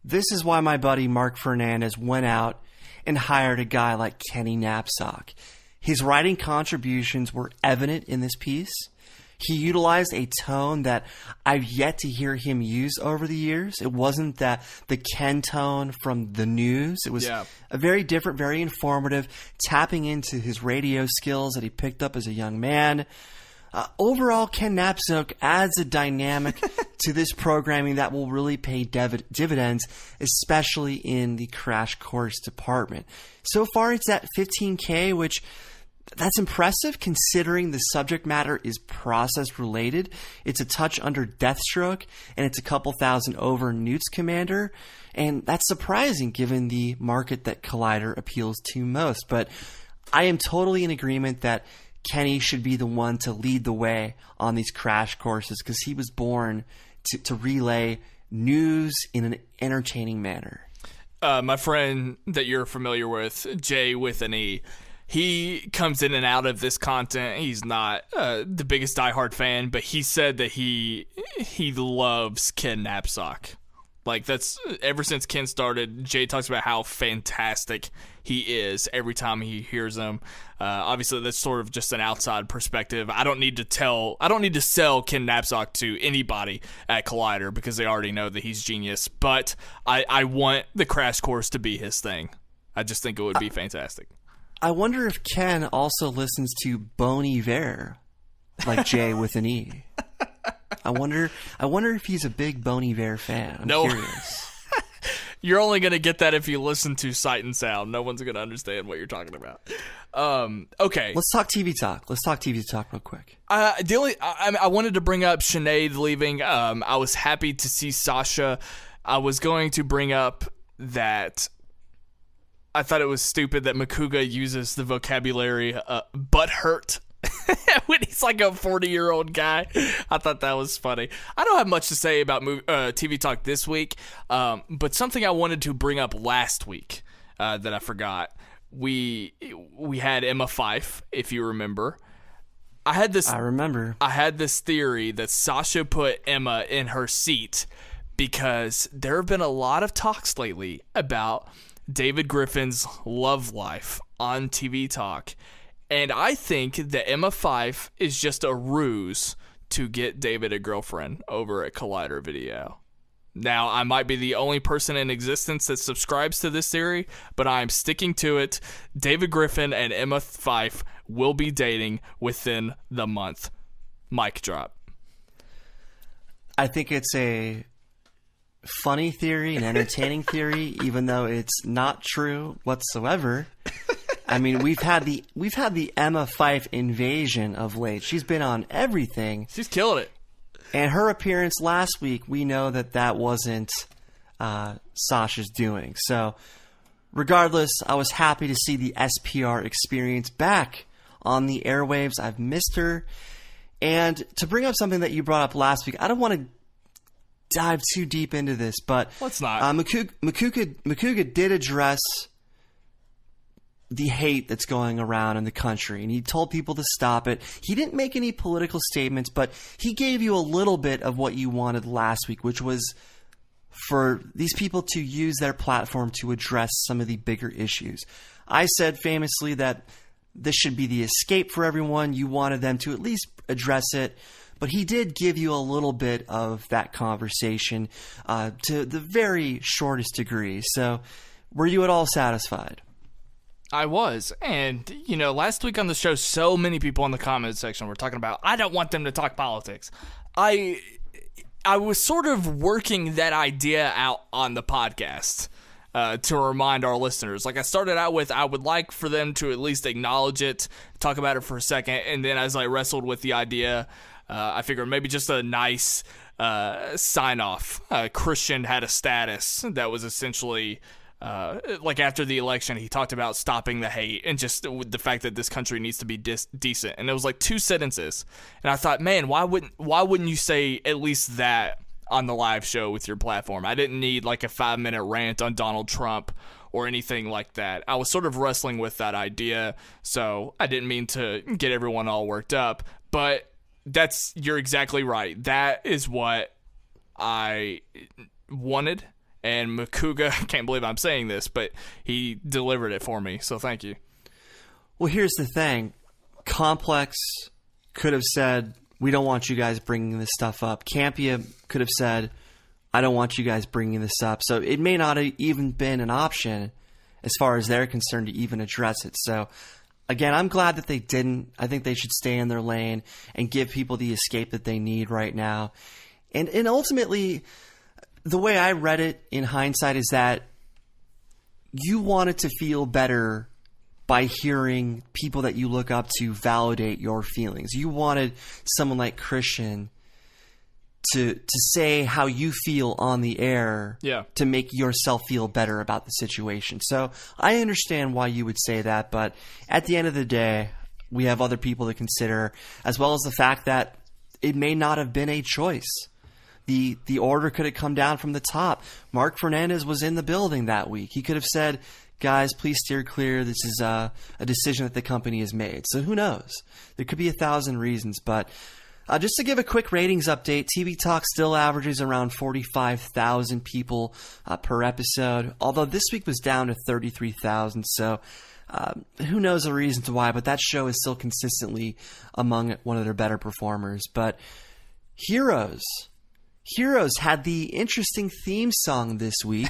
This is why my buddy Mark Fernandez went out and hired a guy like Kenny Knapsack. His writing contributions were evident in this piece. He utilized a tone that I've yet to hear him use over the years. It wasn't the Ken tone from the news. It was a very different, very informative, tapping into his radio skills that he picked up as a young man. Overall, Ken Knapsack adds a dynamic to this programming that will really pay dividends, especially in the Crash Course department. So far, it's at $15K, which... that's impressive considering the subject matter is process related. It's a touch under Deathstroke, and it's a couple thousand over Newt's Commander. And that's surprising given the market that Collider appeals to most. But I am totally in agreement that Kenny should be the one to lead the way on these Crash Courses, because he was born to relay news in an entertaining manner. My friend that you're familiar with, Jay with an E, he comes in and out of this content. He's not the biggest diehard fan, but he said that he loves Ken Knapsack. Like, that's ever since Ken started, Jay talks about how fantastic he is every time he hears him. Obviously, that's sort of just an outside perspective. I don't need to sell Ken Knapsack to anybody at Collider because they already know that he's genius. But I want the Crash Course to be his thing. I just think it would be fantastic. I wonder if Ken also listens to Bon Iver, like Jay with an E. I wonder if he's a big Bon Iver fan. I'm curious. You're only going to get that if you listen to Sight and Sound. No one's going to understand what you're talking about. Okay. Let's talk TV talk. Let's talk TV talk real quick. I wanted to bring up Sinead leaving. I was happy to see Sasha. I was going to bring up that I thought it was stupid that Makuga uses the vocabulary butt hurt when he's like a 40-year-old guy. I thought that was funny. I don't have much to say about TV talk this week, but something I wanted to bring up last week that I forgot. We had Emma Fyffe, if you remember. I remember. I had this theory that Sasha put Emma in her seat because there have been a lot of talks lately about David Griffin's love life on TV talk. And I think that Emma Fyffe is just a ruse to get David a girlfriend over at Collider Video. Now, I might be the only person in existence that subscribes to this theory, but I'm sticking to it. David Griffin and Emma Fyffe will be dating within the month. Mic drop. I think it's a funny theory, an entertaining theory, even though it's not true whatsoever. I mean, we've had the Emma Fyffe invasion of late. She's been on everything. She's killing it. And her appearance last week, we know that wasn't Sasha's doing. So, regardless, I was happy to see the SPR experience back on the airwaves. I've missed her. And to bring up something that you brought up last week, I don't want to dive too deep into this, but let's not. Makuga did address the hate that's going around in the country, and he told people to stop it. He didn't make any political statements, but he gave you a little bit of what you wanted last week, which was for these people to use their platform to address some of the bigger issues. I said famously that this should be the escape for everyone. You wanted them to at least address it, but he did give you a little bit of that conversation to the very shortest degree. So were you at all satisfied? I was. And, last week on the show, so many people in the comments section were talking about, I don't want them to talk politics. I was sort of working that idea out on the podcast to remind our listeners. Like, I started out with, I would like for them to at least acknowledge it, talk about it for a second, and then as I wrestled with the idea, I figured maybe just a nice sign-off. Kristian had a status that was essentially... like after the election, he talked about stopping the hate and just the fact that this country needs to be decent. And it was like 2 sentences. And I thought, man, why wouldn't you say at least that on the live show with your platform? I didn't need like a 5-minute rant on Donald Trump or anything like that. I was sort of wrestling with that idea, so I didn't mean to get everyone all worked up. But you're exactly right. That is what I wanted. And Makuga, I can't believe I'm saying this, but he delivered it for me, so thank you. Well, here's the thing. Complex could have said, we don't want you guys bringing this stuff up. Campea could have said, I don't want you guys bringing this up. So it may not have even been an option as far as they're concerned to even address it. So, again, I'm glad that they didn't. I think they should stay in their lane and give people the escape that they need right now. And ultimately... the way I read it in hindsight is that you wanted to feel better by hearing people that you look up to validate your feelings. You wanted someone like Kristian to say how you feel on the air to make yourself feel better about the situation. So I understand why you would say that, but at the end of the day, we have other people to consider, as well as the fact that it may not have been a choice. The order could have come down from the top. Mark Fernandez was in the building that week. He could have said, guys, please steer clear. This is a decision that the company has made. So who knows? There could be 1,000 reasons. But just to give a quick ratings update, TV Talk still averages around 45,000 people per episode, although this week was down to 33,000. So who knows the reasons why, but that show is still consistently among one of their better performers. But Heroes had the interesting theme song this week,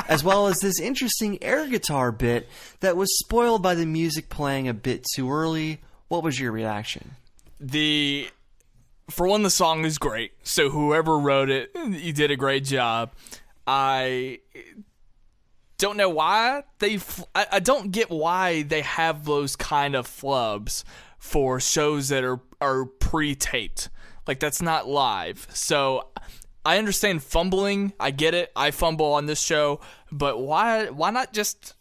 as well as this interesting air guitar bit that was spoiled by the music playing a bit too early. What was your reaction? For one, the song is great, so whoever wrote it, you did a great job. I don't know why I don't get why they have those kind of flubs for shows that are pre-taped. Like, that's not live. So I understand fumbling. I get it. I fumble on this show. But why not just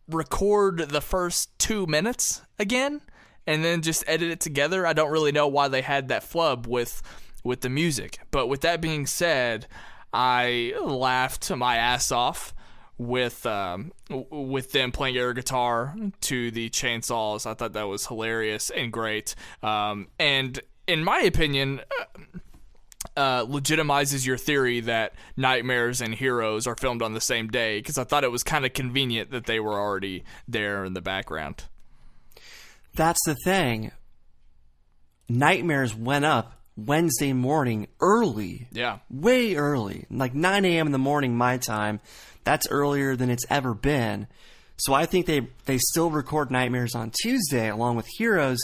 record the first 2 minutes again and then just edit it together? I don't really know why they had that flub with the music. But with that being said, I laughed my ass off with them playing air guitar to the chainsaws. I thought that was hilarious and great. And in my opinion, legitimizes your theory that Nightmares and Heroes are filmed on the same day, because I thought it was kind of convenient that they were already there in the background. That's the thing. Nightmares went up Wednesday morning early. Yeah. Way early. Like 9 a.m. in the morning my time. That's earlier than it's ever been. So I think they still record Nightmares on Tuesday along with Heroes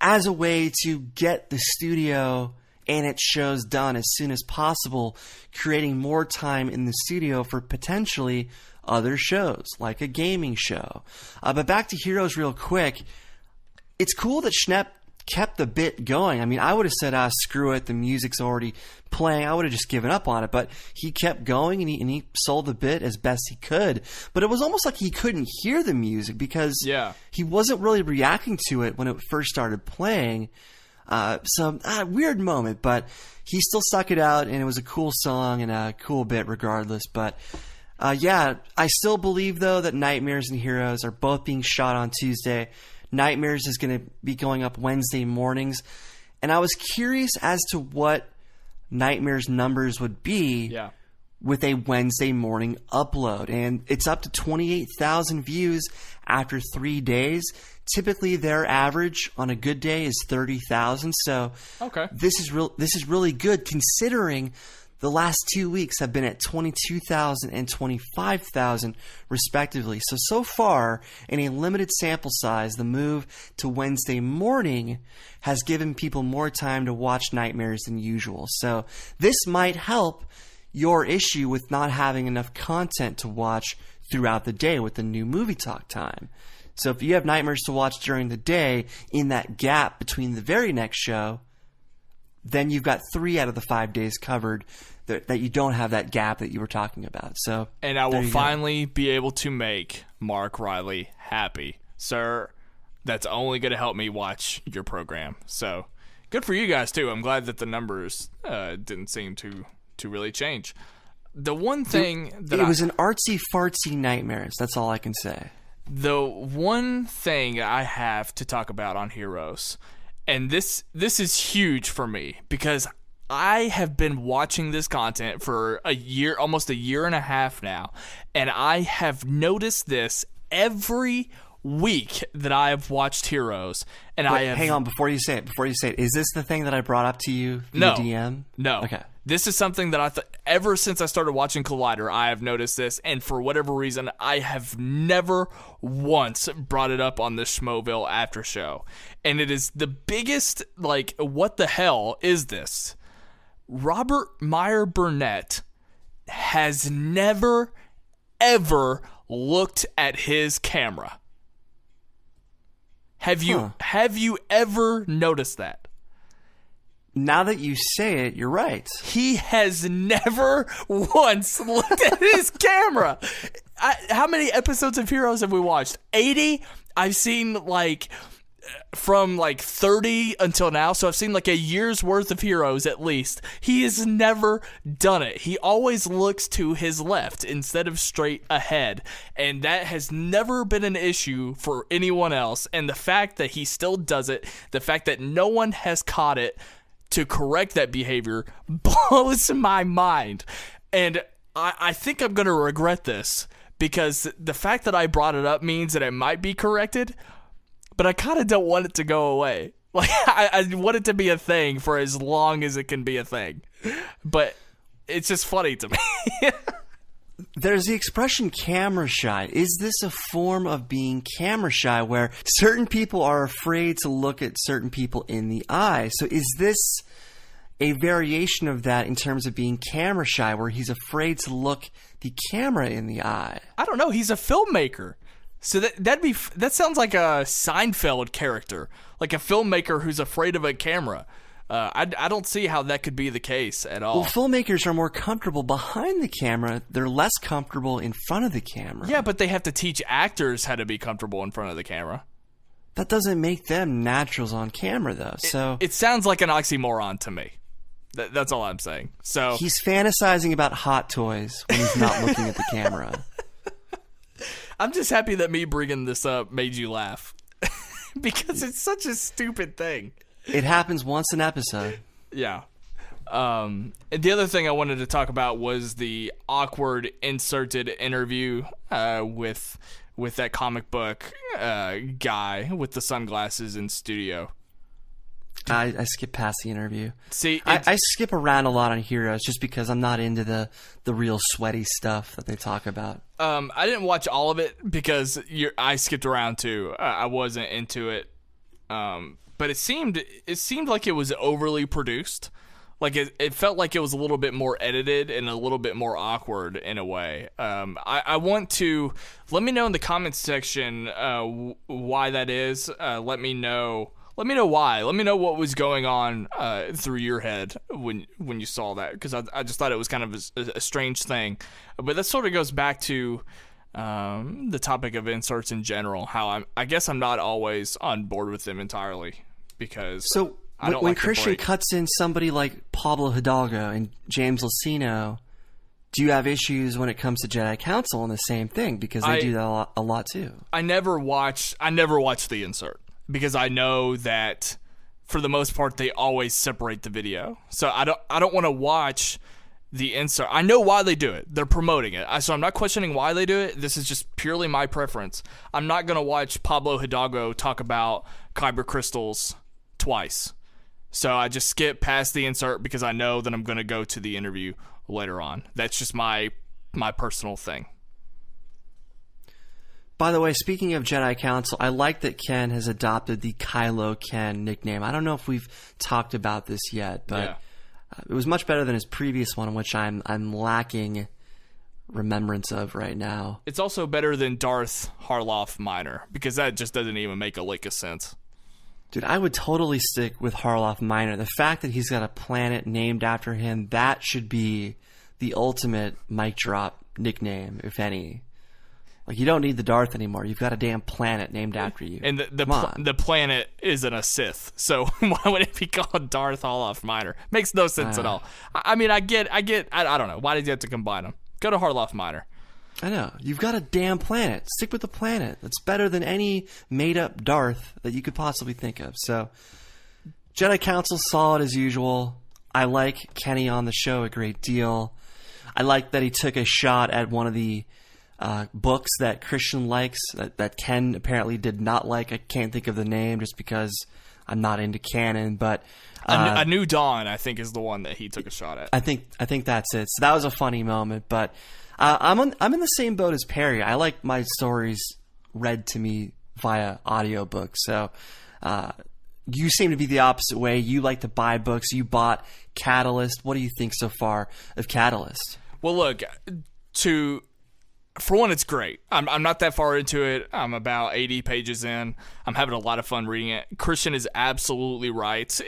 as a way to get the studio and its shows done as soon as possible, creating more time in the studio for potentially other shows, like a gaming show. But back to Heroes real quick. It's cool that Schnepp kept the bit going. I mean, I would have said, screw it, the music's already playing. I would have just given up on it. But he kept going, and he sold the bit as best he could. But it was almost like he couldn't hear the music because he wasn't really reacting to it when it first started playing. Weird moment, but he still stuck it out, and it was a cool song and a cool bit regardless. But I still believe, though, that Nightmares and Heroes are both being shot on Tuesday. Nightmares is going to be going up Wednesday mornings. And I was curious as to what Nightmares numbers would be with a Wednesday morning upload. And it's up to 28,000 views after 3 days. Typically, their average on a good day is 30,000. So this is really good, considering the last 2 weeks have been at 22,000 and 25,000 respectively. So far, in a limited sample size, the move to Wednesday morning has given people more time to watch Nightmares than usual. So this might help your issue with not having enough content to watch throughout the day with the new movie talk time. So if you have Nightmares to watch during the day, in that gap between the very next show, then you've got 3 out of the 5 days covered that you don't have that gap that you were talking about. So, and I will finally be able to make Mark Riley happy. Sir, that's only going to help me watch your program. So good for you guys, too. I'm glad that the numbers didn't seem to really change. The one thing that it was an artsy-fartsy Nightmares. That's all I can say. The one thing I have to talk about on Heroes, and this is huge for me because I have been watching this content for a year, almost a year and a half now, and I have noticed this every week that I have watched Heroes. And hang on, before you say it, is this the thing that I brought up to you via DM? No. Okay. This is something that I thought ever since I started watching Collider, I have noticed this, and for whatever reason, I have never once brought it up on the Schmoeville after show. And it is the biggest, what the hell is this? Robert Meyer Burnett has never, ever looked at his camera. Have you ever noticed that? Now that you say it, you're right. He has never once looked at his camera. How many episodes of Heroes have we watched? 80? I've seen from 30 until now, so I've seen a year's worth of Heroes at least. He has never done it. He always looks to his left instead of straight ahead, and that has never been an issue for anyone else. And the fact that he still does it, the fact that no one has caught it to correct that behavior, blows my mind. And I think I'm going to regret this, because the fact that I brought it up means that it might be corrected, but I kind of don't want it to go away. I want it to be a thing for as long as it can be a thing. But it's just funny to me. There's the expression camera shy. Is this a form of being camera shy where certain people are afraid to look at certain people in the eye? So is this a variation of that in terms of being camera shy, where he's afraid to look the camera in the eye? I don't know. He's a filmmaker. So that sounds like a Seinfeld character, like a filmmaker who's afraid of a camera. I don't see how that could be the case at all. Well, filmmakers are more comfortable behind the camera. They're less comfortable in front of the camera. Yeah, but they have to teach actors how to be comfortable in front of the camera. That doesn't make them naturals on camera, though. It sounds like an oxymoron to me. That's all I'm saying. So he's fantasizing about hot toys when he's not looking at the camera. I'm just happy that me bringing this up made you laugh. Because it's such a stupid thing. It happens once an episode. Yeah. And the other thing I wanted to talk about was the awkward inserted interview with that comic book guy with the sunglasses in studio. I skip past the interview. See, I skip around a lot on Heroes just because I'm not into the real sweaty stuff that they talk about. I didn't watch all of it because I skipped around too. I wasn't into it. But it seemed like it was overly produced. Like it felt like it was a little bit more edited and a little bit more awkward in a way. I want to let me know in the comments section why that is. Let me know why. Let me know what was going on through your head when you saw that, because I just thought it was kind of a strange thing. But that sort of goes back to the topic of inserts in general. How I guess I'm not always on board with them entirely, because I don't when like the Kristian break. cuts in somebody like Pablo Hidalgo and James Luceno, do you have issues when it comes to Jedi Council and the same thing? Because they do that a lot too. I never watch the insert because I know that for the most part they always separate the video. So I don't want to watch the insert. I know why they do it. They're promoting it. So I'm not questioning why they do it. This is just purely my preference. I'm not going to watch Pablo Hidalgo talk about kyber crystals twice. So I just skip past the insert because I know that I'm going to go to the interview later on. That's just my personal thing. By the way, speaking of Jedi Council, I like that Ken has adopted the Kylo Ken nickname. I don't know if we've talked about this yet, but it was much better than his previous one, which I'm lacking remembrance of right now. It's also better than Darth Harloff Minor because that just doesn't even make a lick of sense. Dude, I would totally stick with Harloff Minor. The fact that he's got a planet named after him, that should be the ultimate mic drop nickname, if any. Like, you don't need the Darth anymore. You've got a damn planet named after you. And the planet isn't a Sith, so why would it be called Darth Harloff Minor? Makes no sense at all. I mean, I don't know. Why did you have to combine them? Go to Harloff Minor. I know. You've got a damn planet. Stick with the planet. That's better than any made-up Darth that you could possibly think of. So, Jedi Council, solid as usual. I like Kenny on the show a great deal. I like that he took a shot at one of the books that Kristian likes that Ken apparently did not like. I can't think of the name just because I'm not into canon, but A New Dawn, I think, is the one that he took a shot at. I think that's it. So that was a funny moment, but I'm in the same boat as Perry. I like my stories read to me via audiobook. So you seem to be the opposite way. You like to buy books. You bought Catalyst. What do you think so far of Catalyst? Well, look, for one, it's great. I'm not that far into it. I'm about 80 pages in. I'm having a lot of fun reading it. Kristian is absolutely right.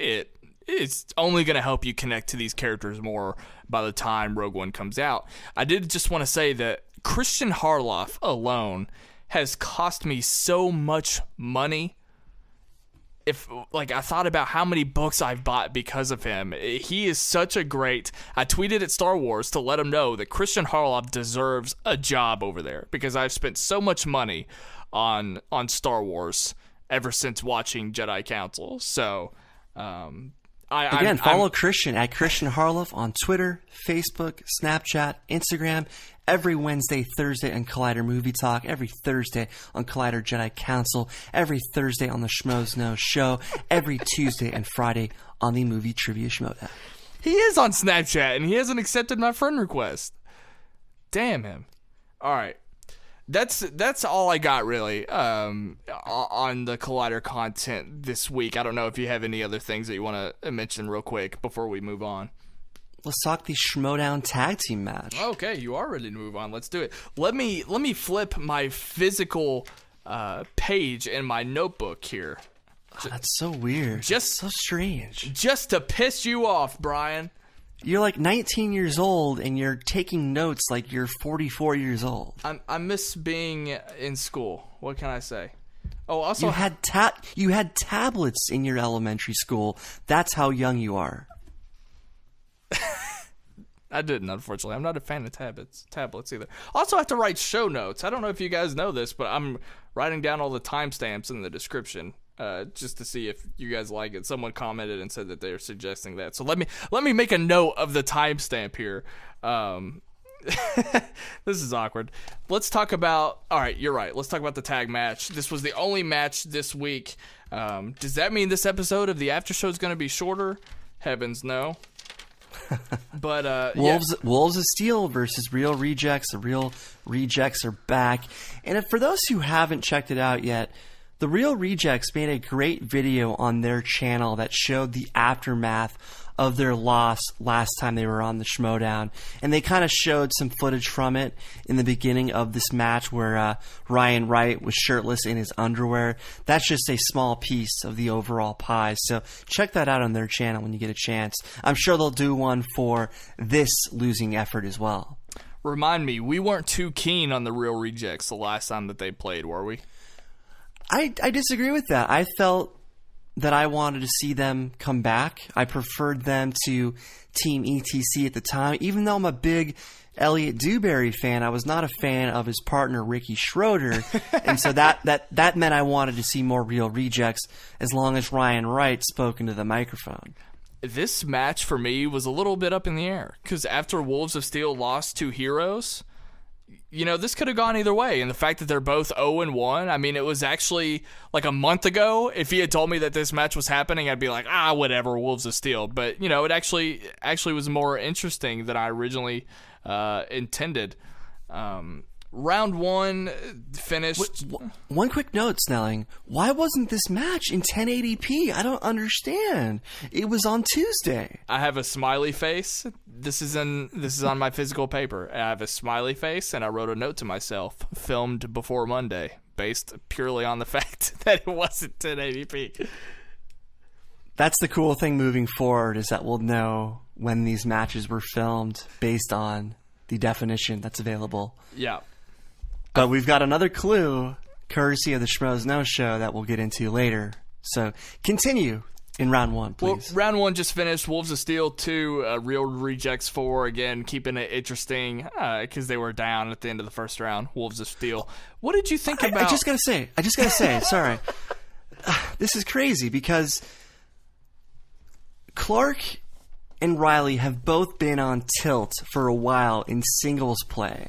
It's only going to help you connect to these characters more by the time Rogue One comes out. I did just want to say that Kristian Harloff alone has cost me so much money. I thought about how many books I've bought because of him. He is such a great... I tweeted at Star Wars to let him know that Kristian Harloff deserves a job over there because I've spent so much money on Star Wars ever since watching Jedi Council. So, follow Kristian at Kristian Harloff on Twitter, Facebook, Snapchat, Instagram, every Wednesday, Thursday on Collider Movie Talk, every Thursday on Collider Jedi Council, every Thursday on the Schmoes Know Show, every Tuesday and Friday on the Movie Trivia Schmoedown. He is on Snapchat, and he hasn't accepted my friend request. Damn him. All right. That's all I got, really, on the Collider content this week. I don't know if you have any other things that you want to mention real quick before we move on. Let's talk the Schmoedown tag team match. Okay, you are ready to move on. Let's do it. Let me flip my physical page in my notebook here. Oh, that's so weird. Just so strange. Just to piss you off, Brian. You're like 19 years old and you're taking notes like you're 44 years old. I miss being in school. What can I say? Oh, also you had tablets in your elementary school. That's how young you are. I didn't, unfortunately. I'm not a fan of tablets either. Also, I have to write show notes. I don't know if you guys know this, but I'm writing down all the timestamps in the description just to see if you guys like it. Someone commented and said that they're suggesting that. So let me make a note of the timestamp here. This is awkward. Let's talk about... All right, you're right. Let's talk about the tag match. This was the only match this week. Does that mean this episode of the after show is going to be shorter? Heavens, no. But Wolves of Steel versus Real Rejects. The Real Rejects are back. And for those who haven't checked it out yet, the Real Rejects made a great video on their channel that showed the aftermath of their loss last time they were on the Schmoedown. And they kind of showed some footage from it in the beginning of this match where Ryan Wright was shirtless in his underwear. That's just a small piece of the overall pie. So check that out on their channel when you get a chance. I'm sure they'll do one for this losing effort as well. Remind me, we weren't too keen on the Real Rejects the last time that they played, were we? I disagree with that. I felt that I wanted to see them come back. I preferred them to Team ETC at the time. Even though I'm a big Elliot Dewberry fan, I was not a fan of his partner Ricky Schroeder, and so that meant I wanted to see more Real Rejects as long as Ryan Wright spoke into the microphone. This match for me was a little bit up in the air because after Wolves of Steel lost to Heroes, you know, this could have gone either way. And the fact that they're both 0-1, I mean, it was actually like a month ago. If he had told me that this match was happening, I'd be like, whatever, Wolves of Steel. But, you know, it actually was more interesting than I originally intended. Round one finished. One quick note, Snelling. Why wasn't this match in 1080p? I don't understand. It was on Tuesday. I have a smiley face. This is on my physical paper. I have a smiley face, and I wrote a note to myself, filmed before Monday, based purely on the fact that it wasn't 1080p. That's the cool thing moving forward, is that we'll know when these matches were filmed based on the definition that's available. Yeah. But we've got another clue, courtesy of the Schmoes Know show, that we'll get into later. So continue in round one, please. Well, round one just finished. Wolves of Steel 2, Real Rejects 4. Again, keeping it interesting because they were down at the end of the first round. Wolves of Steel. What did you think about? I just gotta say. Sorry, this is crazy because Clark and Riley have both been on tilt for a while in singles play.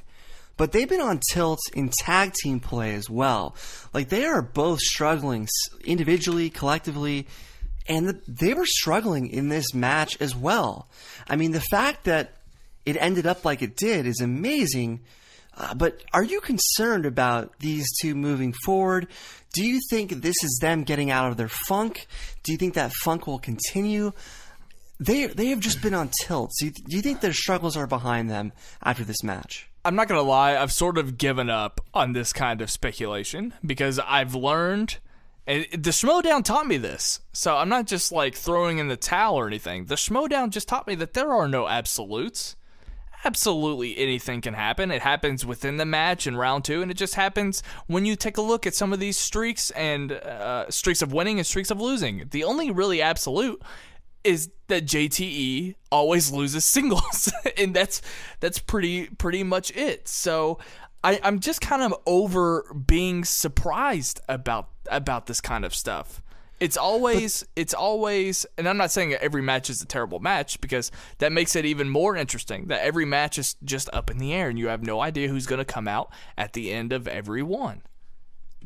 But they've been on tilt in tag team play as well. Like, they are both struggling individually, collectively, and they were struggling in this match as well. I mean, the fact that it ended up like it did is amazing. But are you concerned about these two moving forward? Do you think this is them getting out of their funk? Do you think that funk will continue? They have just been on tilt. So do you think their struggles are behind them after this match? I'm not going to lie, I've sort of given up on this kind of speculation because I've learned, and the Schmoedown taught me this, so I'm not just like throwing in the towel or anything. The Schmoedown just taught me that there are no absolutes. Absolutely anything can happen. It happens within the match in round two, and it just happens when you take a look at some of these streaks and streaks of winning and streaks of losing. The only really absolute is that JTE always loses singles, and that's pretty much it. So I'm just kind of over being surprised about this kind of stuff. It's always, and I'm not saying that every match is a terrible match because that makes it even more interesting. That every match is just up in the air, and you have no idea who's going to come out at the end of every one.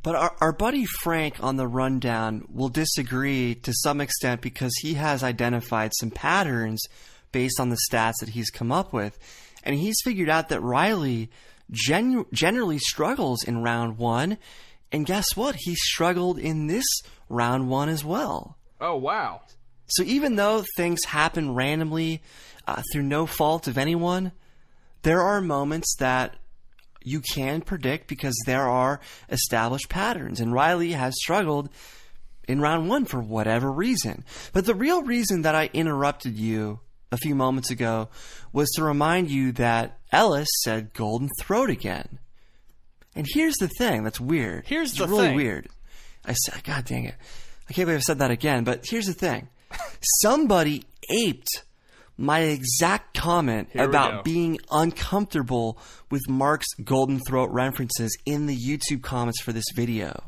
But our buddy Frank on the rundown will disagree to some extent because he has identified some patterns based on the stats that he's come up with. And he's figured out that Riley generally struggles in round one. And guess what? He struggled in this round one as well. Oh, wow. So even though things happen randomly through no fault of anyone, there are moments that you can predict because there are established patterns. And Riley has struggled in round one for whatever reason. But the real reason that I interrupted you a few moments ago was to remind you that Ellis said Golden Throat again. And here's the thing that's weird. It's really weird. I said, God dang it. I can't believe I said that again. But here's the thing. Somebody aped my exact comment about being uncomfortable with Mark's Golden Throat references in the YouTube comments for this video.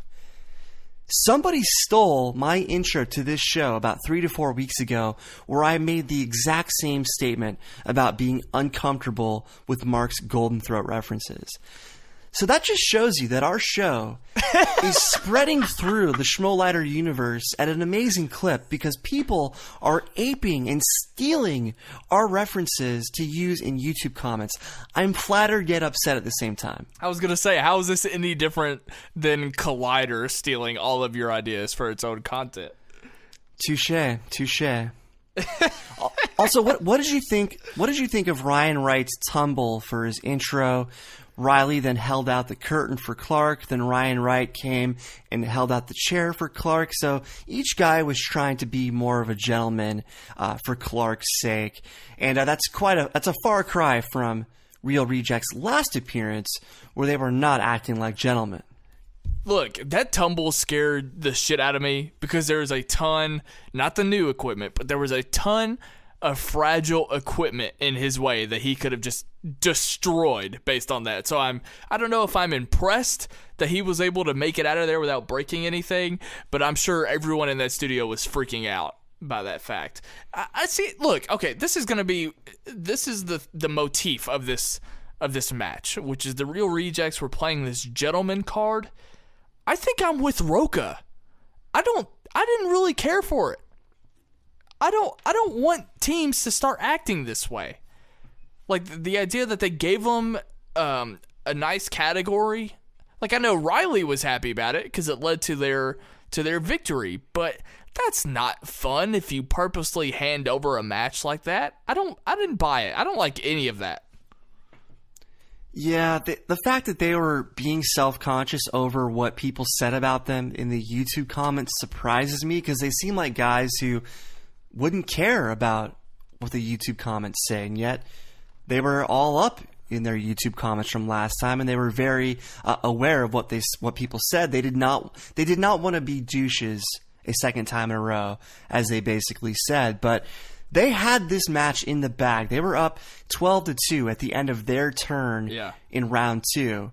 Somebody stole my intro to this show about 3 to 4 weeks ago where I made the exact same statement about being uncomfortable with Mark's Golden Throat references. So that just shows you that our show is spreading through the Schmoelighter universe at an amazing clip because people are aping and stealing our references to use in YouTube comments. I'm flattered yet upset at the same time. I was going to say, how is this any different than Collider stealing all of your ideas for its own content? Touche. Also, what did you think? What did you think of Ryan Wright's tumble for his intro? Riley then held out the curtain for Clark. Then Ryan Wright came and held out the chair for Clark. So each guy was trying to be more of a gentleman for Clark's sake. And that's a far cry from Real Rejects' last appearance, where they were not acting like gentlemen. Look, that tumble scared the shit out of me because there was a ton, not the new equipment, but there was a ton of fragile equipment in his way that he could have just destroyed based on that. So I don't know if I'm impressed that he was able to make it out of there without breaking anything, but I'm sure everyone in that studio was freaking out by that fact. I see. Look, okay, this is the motif of this match, which is the Real Rejects were playing this gentleman card. I think I'm with Roca. I didn't really care for it. I don't want teams to start acting this way. Like the idea that they gave them a nice category. Like I know Riley was happy about it because it led to their victory, but that's not fun if you purposely hand over a match like that. I didn't buy it. I don't like any of that. Yeah, the fact that they were being self-conscious over what people said about them in the YouTube comments surprises me because they seem like guys who wouldn't care about what the YouTube comments say, and yet they were all up in their YouTube comments from last time, and they were very aware of what people said. They did not want to be douches a second time in a row, as they basically said, but they had this match in the bag. They were up 12-2 at the end of their turn in round 2.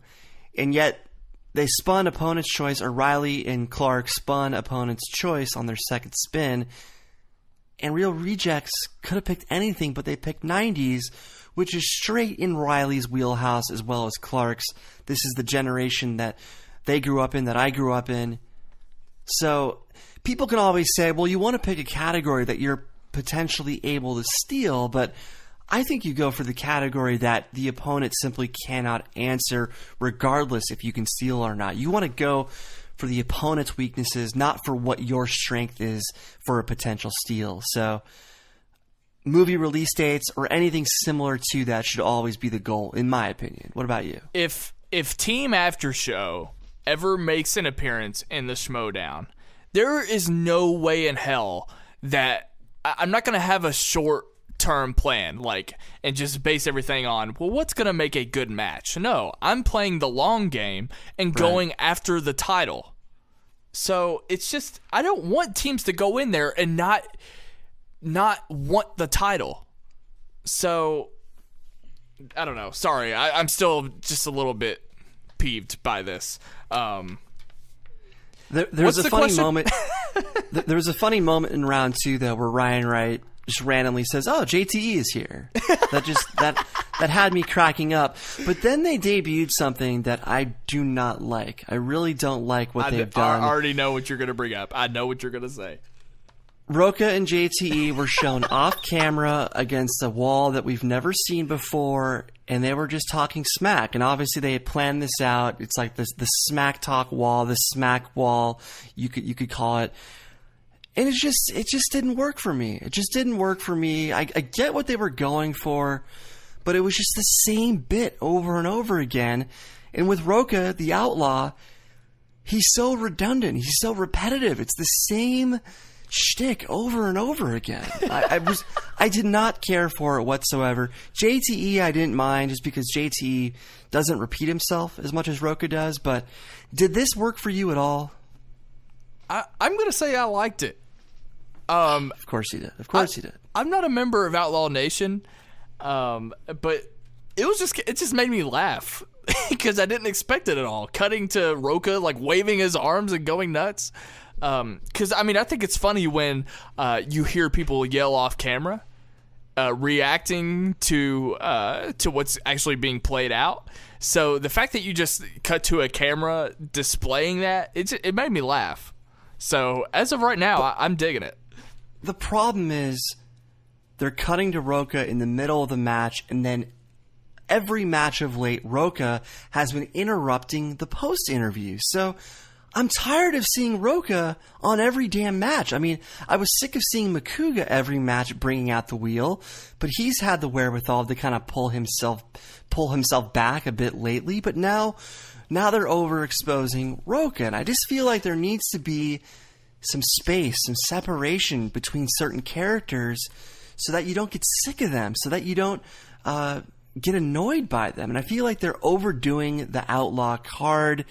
And yet they spun opponent's choice, or Riley and Clark spun opponent's choice on their second spin. And Real Rejects could have picked anything, but they picked 90s, which is straight in Riley's wheelhouse as well as Clark's. This is the generation that they grew up in, that I grew up in. So people can always say, well, you want to pick a category that you're potentially able to steal, but I think you go for the category that the opponent simply cannot answer regardless if you can steal or not. You want to go for the opponent's weaknesses, not for what your strength is for a potential steal. So movie release dates or anything similar to that should always be the goal, in my opinion. What about you? If Team After Show ever makes an appearance in the Schmoedown, there is no way in hell that I'm not going to have a short-term plan, and just base everything on, well, what's going to make a good match? No, I'm playing the long game and going after the title. So it's just, I don't want teams to go in there and not want the title. So, I don't know. Sorry, I'm still just a little bit peeved by this. There was a funny moment. There was a funny moment in round 2 though, where Ryan Wright just randomly says, "Oh, JTE is here." that had me cracking up. But then they debuted something that I do not like. I really don't like what they've done. I already know what you're going to bring up. I know what you're going to say. Roca and JTE were shown off camera against a wall that we've never seen before, and they were just talking smack. And obviously they had planned this out. It's like the smack talk wall, the smack wall, you could call it. And it just didn't work for me. It just didn't work for me. I get what they were going for, but it was just the same bit over and over again. And with Roca, the outlaw, he's so redundant. He's so repetitive. It's the same shtick over and over again. I did not care for it whatsoever. JTE I didn't mind just because JTE doesn't repeat himself as much as Roca does, but did this work for you at all? I'm going to say I liked it. Of course he did. Of course he did. I'm not a member of Outlaw Nation, but it just made me laugh because I didn't expect it at all. Cutting to Roca waving his arms and going nuts. Because I think it's funny when you hear people yell off camera, reacting to what's actually being played out. So the fact that you just cut to a camera displaying that, it made me laugh. So as of right now, I'm digging it. The problem is they're cutting to Roca in the middle of the match, and then every match of late, Roca has been interrupting the post interview. So I'm tired of seeing Roca on every damn match. I was sick of seeing Makuga every match bringing out the wheel, but he's had the wherewithal to kind of pull himself back a bit lately. But now they're overexposing Roca, and I just feel like there needs to be some space, some separation between certain characters so that you don't get sick of them, so that you don't get annoyed by them. And I feel like they're overdoing the Outlaw card.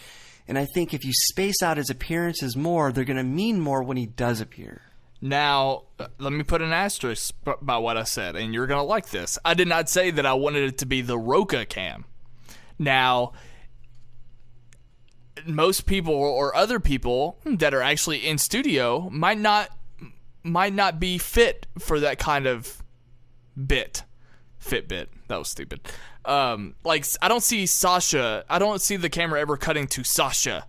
And I think if you space out his appearances more, they're going to mean more when he does appear. Now, let me put an asterisk by what I said, and you're going to like this. I did not say that I wanted it to be the Roca cam. Now, most people or other people that are actually in studio might not be fit for that kind of Fitbit. That was stupid. Like, I don't see the camera ever cutting to Sasha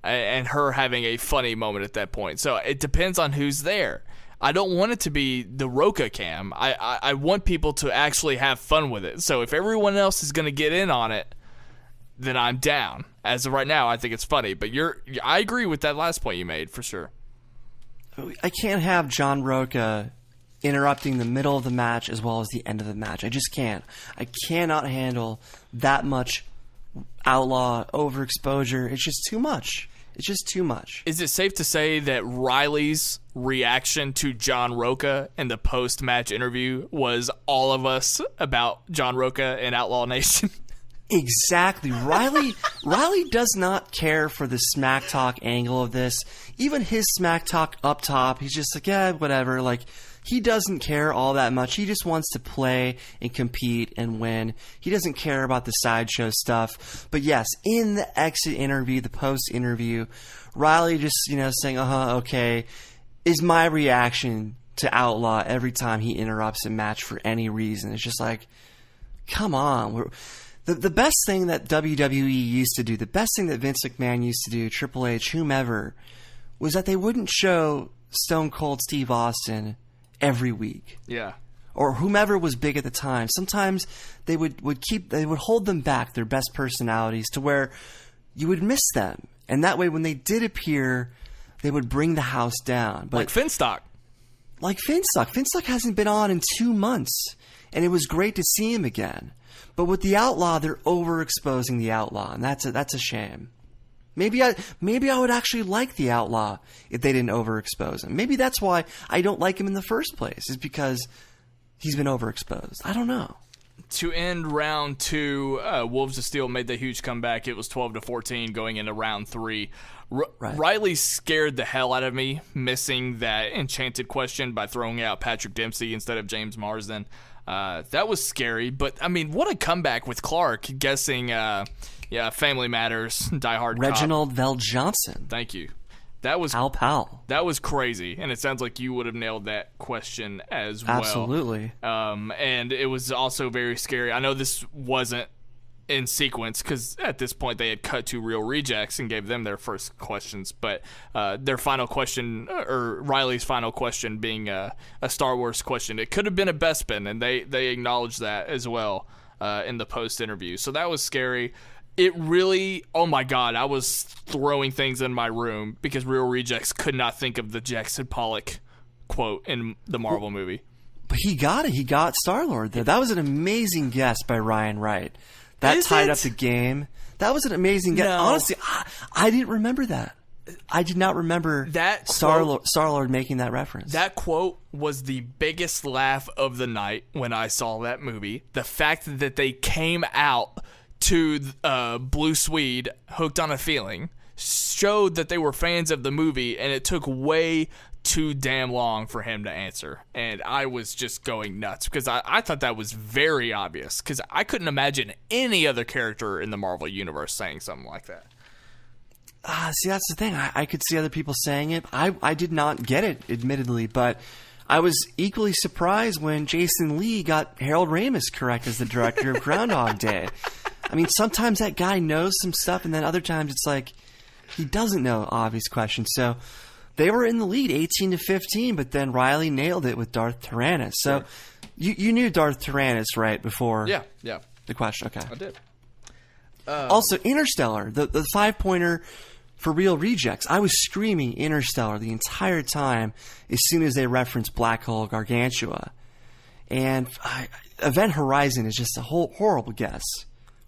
and her having a funny moment at that point. So it depends on who's there. I don't want it to be the Roca cam. I want people to actually have fun with it. So if everyone else is going to get in on it, then I'm down. As of right now, I think it's funny. But I agree with that last point you made, for sure. I can't have John Roca interrupting the middle of the match as well as the end of the match. I just can't. I cannot handle that much outlaw overexposure. It's just too much. It's just too much. Is it safe to say that Riley's reaction to John Roca in the post-match interview was all of us about John Roca and Outlaw Nation? Exactly. Riley does not care for the smack talk angle of this. Even his smack talk up top, he's just like, yeah, whatever. Like, he doesn't care all that much. He just wants to play and compete and win. He doesn't care about the sideshow stuff. But yes, in the exit interview, the post interview, Riley just, saying, okay, is my reaction to Outlaw every time he interrupts a match for any reason. It's just like, come on. The best thing that WWE used to do, the best thing that Vince McMahon used to do, Triple H, whomever, was that they wouldn't show Stone Cold Steve Austin every week. Yeah. Or whomever was big at the time. Sometimes they would hold them back, their best personalities, to where you would miss them. And that way, when they did appear, they would bring the house down. But like Finstock. Like Finstock. Finstock hasn't been on in 2 months. And it was great to see him again. But with the Outlaw, they're overexposing the Outlaw, and that's a shame. Maybe I would actually like the Outlaw if they didn't overexpose him. Maybe that's why I don't like him in the first place, is because he's been overexposed. I don't know. To end round 2, Wolves of Steel made the huge comeback. It was 12-14 going into round 3. Right. Riley scared the hell out of me, missing that enchanted question by throwing out Patrick Dempsey instead of James Marsden. That was scary, but I mean, what a comeback with Clark guessing, Family Matters, Die Hard Reginald Cop. Vell Johnson. Thank you. That was Al Powell. That was crazy, and it sounds like you would have nailed that question as well. Absolutely. And it was also very scary. I know this wasn't in sequence because at this point they had cut to Real Rejects and gave them their first questions, but their final question, or Riley's final question, being a Star Wars question, it could have been a Bespin, and they acknowledged that as well in the post interview. So that was scary. It really, oh my God, I was throwing things in my room because Real Rejects could not think of the Jackson Pollock quote in the Marvel movie. But he got it. He got Star-Lord there. That was an amazing guess by Ryan Wright. That tied up the game. That was an amazing guess. No. Honestly, I didn't remember that. I did not remember that Star-Lord making that reference. That quote was the biggest laugh of the night when I saw that movie. The fact that they came out to Blue Swede, Hooked on a Feeling, showed that they were fans of the movie, and it took way too damn long for him to answer. And I was just going nuts because I thought that was very obvious, because I couldn't imagine any other character in the Marvel Universe saying something like that. See, that's the thing. I could see other people saying it. I did not get it, admittedly, but I was equally surprised when Jason Lee got Harold Ramis correct as the director of Groundhog Day. I mean, sometimes that guy knows some stuff, and then other times it's like he doesn't know obvious questions. So they were in the lead 18-15, but then Riley nailed it with Darth Tyrannus. So you knew Darth Tyrannus, right, before the question? Okay. I did. Also, Interstellar, the 5-pointer for Real Rejects. I was screaming Interstellar the entire time as soon as they referenced Black Hole Gargantua. And Event Horizon is just a horrible guess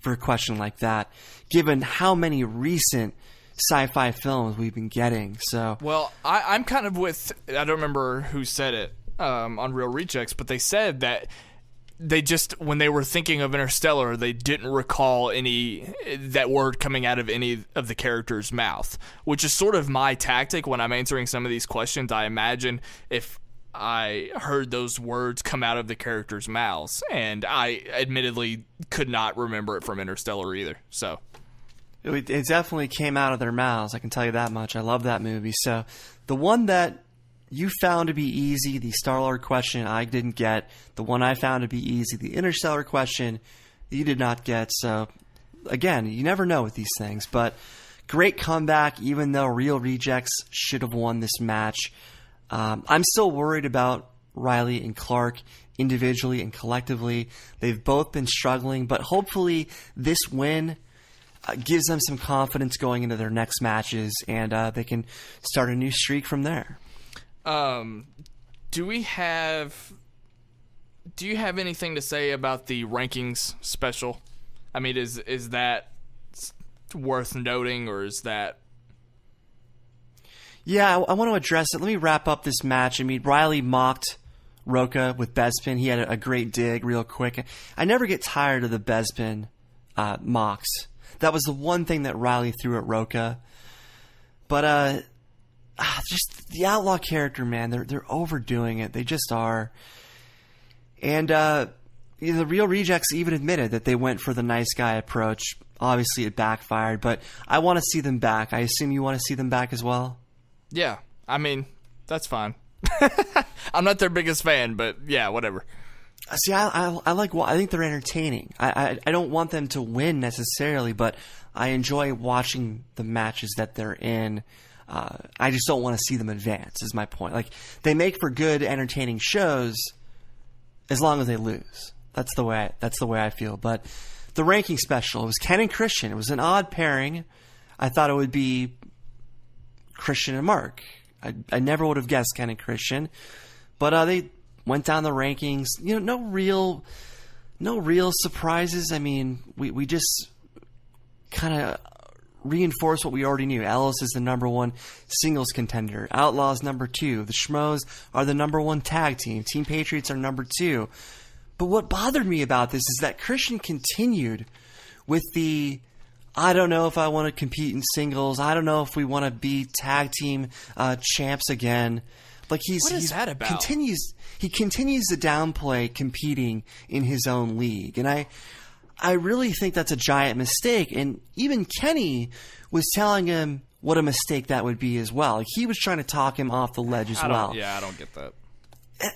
for a question like that, given how many recent sci-fi films we've been getting. So, well, I'm kind of with, I don't remember who said it on Real Rejects, but they said that they just, when they were thinking of Interstellar, they didn't recall that word coming out of any of the characters' mouth, which is sort of my tactic when I'm answering some of these questions. I imagine if I heard those words come out of the characters' mouths, and I admittedly could not remember it from Interstellar either. So it definitely came out of their mouths, I can tell you that much. I love that movie. So the one that you found to be easy, the Star-Lord question, I didn't get. The one I found to be easy, the Interstellar question, you did not get. So, again, you never know with these things. But great comeback, even though Real Rejects should have won this match. I'm still worried about Riley and Clark individually and collectively. They've both been struggling, but hopefully this win gives them some confidence going into their next matches, and they can start a new streak from there. Do you have anything to say about the rankings special? I mean, is that worth noting, or is that? Yeah, I want to address it. Let me wrap up this match. I mean, Riley mocked Roca with Bespin. He had a great dig real quick. I never get tired of the Bespin mocks. That was the one thing that Riley threw at Roca. But just the outlaw character, man, they're overdoing it. They just are. And the Real Rejects even admitted that they went for the nice guy approach. Obviously, it backfired, but I want to see them back. I assume you want to see them back as well? Yeah, I mean, that's fine. I'm not their biggest fan, but yeah, whatever. See, I think they're entertaining. I don't want them to win necessarily, but I enjoy watching the matches that they're in. I just don't want to see them advance, is my point. Like, they make for good, entertaining shows as long as they lose. That's the way I feel. But the ranking special, it was Ken and Kristian. It was an odd pairing. I thought it would be Kristian and Mark. I never would have guessed Ken and Kristian. But they went down the rankings. You know, no real surprises. I mean, we just kind of reinforce what we already knew. Ellis is the number one singles contender. Outlaws number 2. The Schmoes are the number 1 tag team. Team Patriots are number 2. But what bothered me about this is that Kristian continued with the, I don't know if I want to compete in singles. I don't know if we want to be tag team champs again. Like what is that about? He continues to downplay competing in his own league. And I really think that's a giant mistake. And even Kenny was telling him what a mistake that would be as well. Like, he was trying to talk him off the ledge as well. Yeah, I don't get that.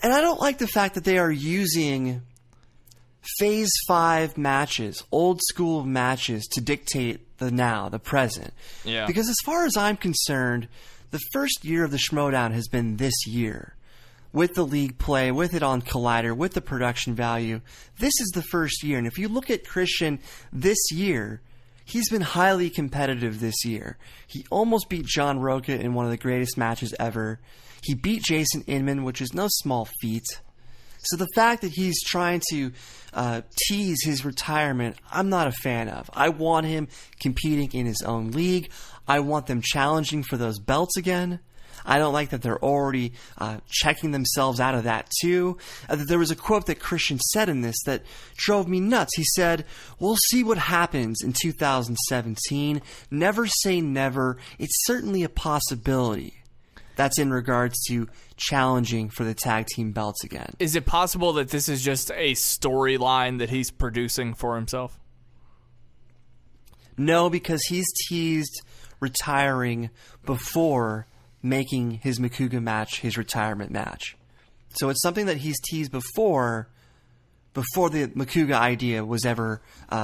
And I don't like the fact that they are using Phase 5 matches, old school matches, to dictate the present. Yeah. Because as far as I'm concerned, the first year of the Schmoedown has been this year. With the league play, with it on Collider, with the production value. This is the first year. And if you look at Kristian this year, he's been highly competitive this year. He almost beat John Roca in one of the greatest matches ever. He beat Jason Inman, which is no small feat. So the fact that he's trying to tease his retirement, I'm not a fan of. I want him competing in his own league. I want them challenging for those belts again. I don't like that they're already checking themselves out of that too. There was a quote that Kristian said in this that drove me nuts. He said, "We'll see what happens in 2017. Never say never. It's certainly a possibility." That's in regards to challenging for the tag team belts again. Is it possible that this is just a storyline that he's producing for himself? No, because he's teased retiring before making his Makuga match his retirement match. So it's something that he's teased before the Makuga idea was ever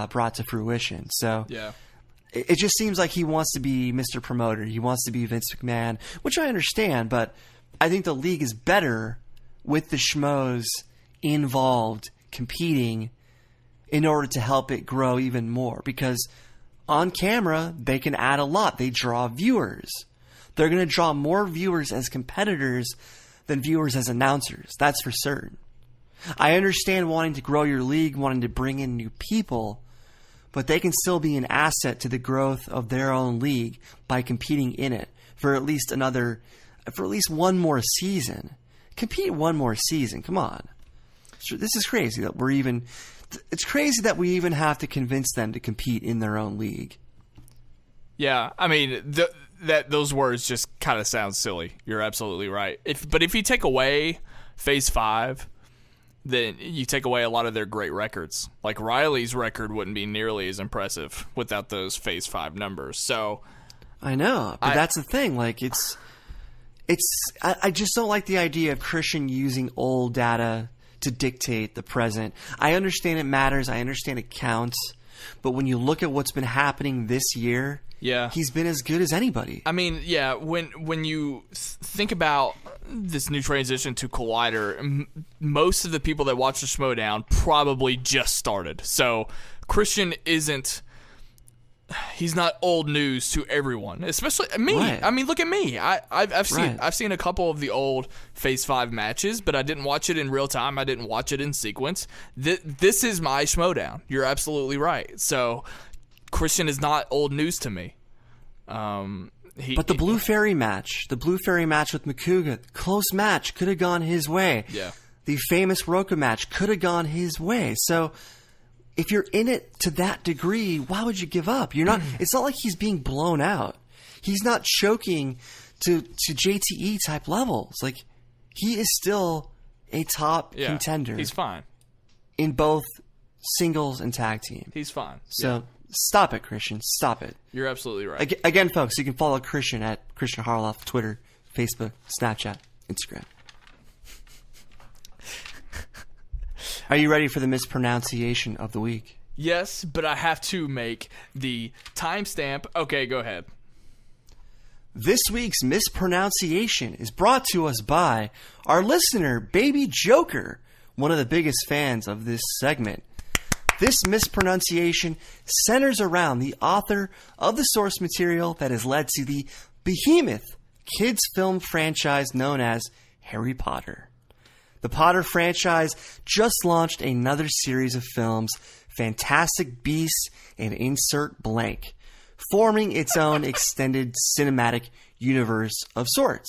brought to fruition. So yeah. It just seems like he wants to be Mr. Promoter. He wants to be Vince McMahon, which I understand, but I think the league is better with the Schmoes involved competing in order to help it grow even more. Because on camera, they can add a lot. They draw viewers. They're going to draw more viewers as competitors than viewers as announcers. That's for certain. I understand wanting to grow your league, wanting to bring in new people, but they can still be an asset to the growth of their own league by competing in it for at least one more season. Compete one more season. Come on. This is crazy that we're even. It's crazy that we even have to convince them to compete in their own league. Yeah, I mean, those words just kind of sound silly. You're absolutely right. But if you take away Phase 5, then you take away a lot of their great records. Like Riley's record wouldn't be nearly as impressive without those Phase 5 numbers. So I know, but that's the thing. Like I just don't like the idea of Kristian using old data to dictate the present. I understand it matters. I understand it counts. But when you look at what's been happening this year, yeah, he's been as good as anybody. I mean, yeah, when you think about this new transition to Collider, most of the people that watch the Schmoedown probably just started. So Kristian he's not old news to everyone, especially me. Right. I mean, look at me. I've seen a couple of the old Phase 5 matches, but I didn't watch it in real time. I didn't watch it in sequence. This is my Schmoedown. You're absolutely right. So Kristian is not old news to me. But the Blue Fairy match with Makuga, close match, could have gone his way. Yeah. The famous Roka match could have gone his way. So if you're in it to that degree, why would you give up? You're not. It's not like he's being blown out. He's not choking to JTE type levels. Like, he is still a top contender. He's fine in both singles and tag team. He's fine. So stop it, Kristian. Stop it. You're absolutely right. Again, folks, you can follow Kristian at Kristian Harloff, Twitter, Facebook, Snapchat, Instagram. Are you ready for the mispronunciation of the week? Yes, but I have to make the timestamp. Okay, go ahead. This week's mispronunciation is brought to us by our listener, Baby Joker, one of the biggest fans of this segment. This mispronunciation centers around the author of the source material that has led to the behemoth kids film franchise known as Harry Potter. The Potter franchise just launched another series of films, Fantastic Beasts and Insert Blank, forming its own extended cinematic universe of sorts.